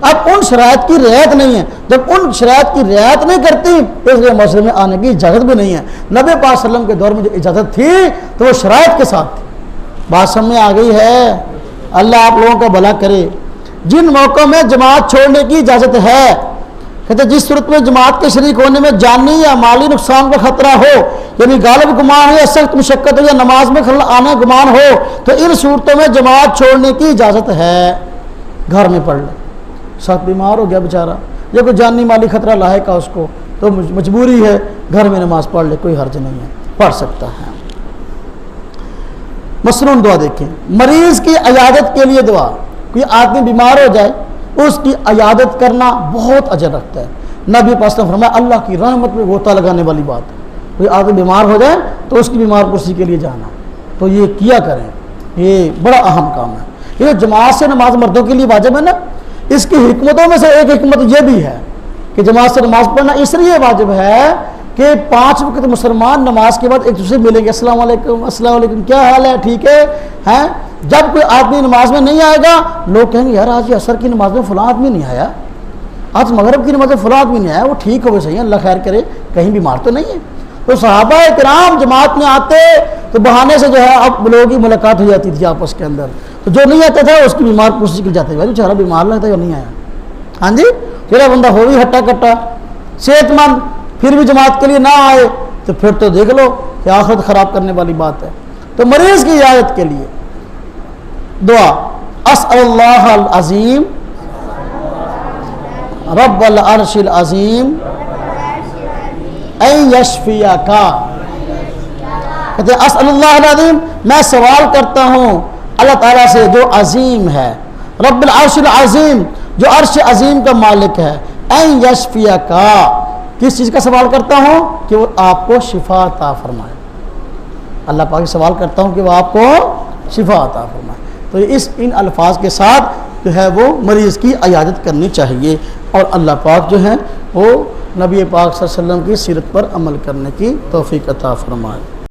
اب ان شرائط کی رعایت نہیں ہے. جب ان شرائط کی رعایت نہیں کرتی اس لیے مسجد میں آنے کی اجازت بھی نہیں ہے. نبی پاک صلی اللہ علیہ وسلم کے دور میں جو اجازت تھی تو وہ شرائط کے ساتھ تھی. بات سمجھ میں آ گئی ہے؟ اللہ آپ لوگوں کا بھلا کرے. جن موقعوں میں جماعت چھوڑنے کی اجازت ہے, کہتے جس صورت میں جماعت کے شریک ہونے میں جانی یا مالی نقصان کا خطرہ ہو, یعنی غالب گمان ہو یا سخت مشقت ہو یا نماز میں خلل آنے گمان ہو, تو ان صورتوں میں جماعت چھوڑنے کی اجازت ہے. گھر میں پڑھ لے, سخت بیمار ہو گیا بیچارہ یا کوئی جانی مالی خطرہ لاحق ہے اس کو, تو مجبوری ہے گھر میں نماز پڑھ لے, کوئی حرج نہیں ہے, پڑھ سکتا ہے. مصنون دعا دیکھیں, مریض کی عیادت کے لیے دعا. کوئی آدمی بیمار ہو جائے اس کی عیادت کرنا بہت اجر رکھتا ہے. نبی پاک نے فرمایا اللہ کی رحمت میں غوطہ لگانے والی بات ہے. کوئی آدمی بیمار ہو جائے تو اس کی بیمار کرسی کے لیے جانا, تو یہ کیا کریں, یہ بڑا اہم کام ہے. یہ جماعت سے نماز مردوں کے لیے واجب ہے نا, اس کی حکمتوں میں سے ایک حکمت یہ بھی ہے کہ جماعت سے نماز پڑھنا اس لیے واجب ہے کہ 5 وقت مسلمان نماز کے بعد ایک دوسرے سے ملیں گے, السلام علیکم, السلام علیکم, کیا حال ہے, ٹھیک ہے, ہیں. جب کوئی آدمی نماز میں نہیں آئے گا لوگ کہیں گے یار آج یہ عصر کی نماز میں فلاں آدمی نہیں آیا, آج مغرب کی نماز میں فلاں آدمی نہیں آیا, وہ ٹھیک ہو گئے, صحیح ہے, اللہ خیر کرے, کہیں بیمار تو نہیں ہے. تو صحابہ کرام جماعت میں آتے تو بہانے سے جو ہے اب لوگوں کی ملاقات ہو جاتی تھی آپس کے اندر, تو جو نہیں آتا تھا اس کی بیمار پوچھ کے جاتے, بھائی بیچارہ بیمار لگتا ہے یا نہیں آیا. ہاں جی, پھر بندہ ہو بھی ہٹا کٹا صحت مند پھر بھی جماعت کے لیے نہ آئے تو پھر تو دیکھ لو کہ آخرت خراب کرنے والی بات ہے. تو مریض کی عیادت کے لیے دعا اسأل اللہ العظیم رب العرش العظیم ان یشفیک، کہتے ہیں اسأل اللہ العظیم، میں سوال کرتا ہوں اللہ تعالیٰ سے جو عظیم ہے، رب العرش العظیم جو عرش عظیم کا مالک ہے، ان یشفیک، کس چیز کا سوال کرتا ہوں؟ کہ وہ آپ کو شفا عطا فرمائے۔ اللہ پاک سے سوال کرتا ہوں کہ وہ آپ کو شفا عطا فرمائے۔ تو ان الفاظ کے ساتھ جو ہے وہ مریض کی عیادت کرنی چاہیے، اور اللہ پاک جو ہے وہ نبی پاک صلی اللہ علیہ وسلم کی سیرت پر عمل کرنے کی توفیق عطا فرمائے۔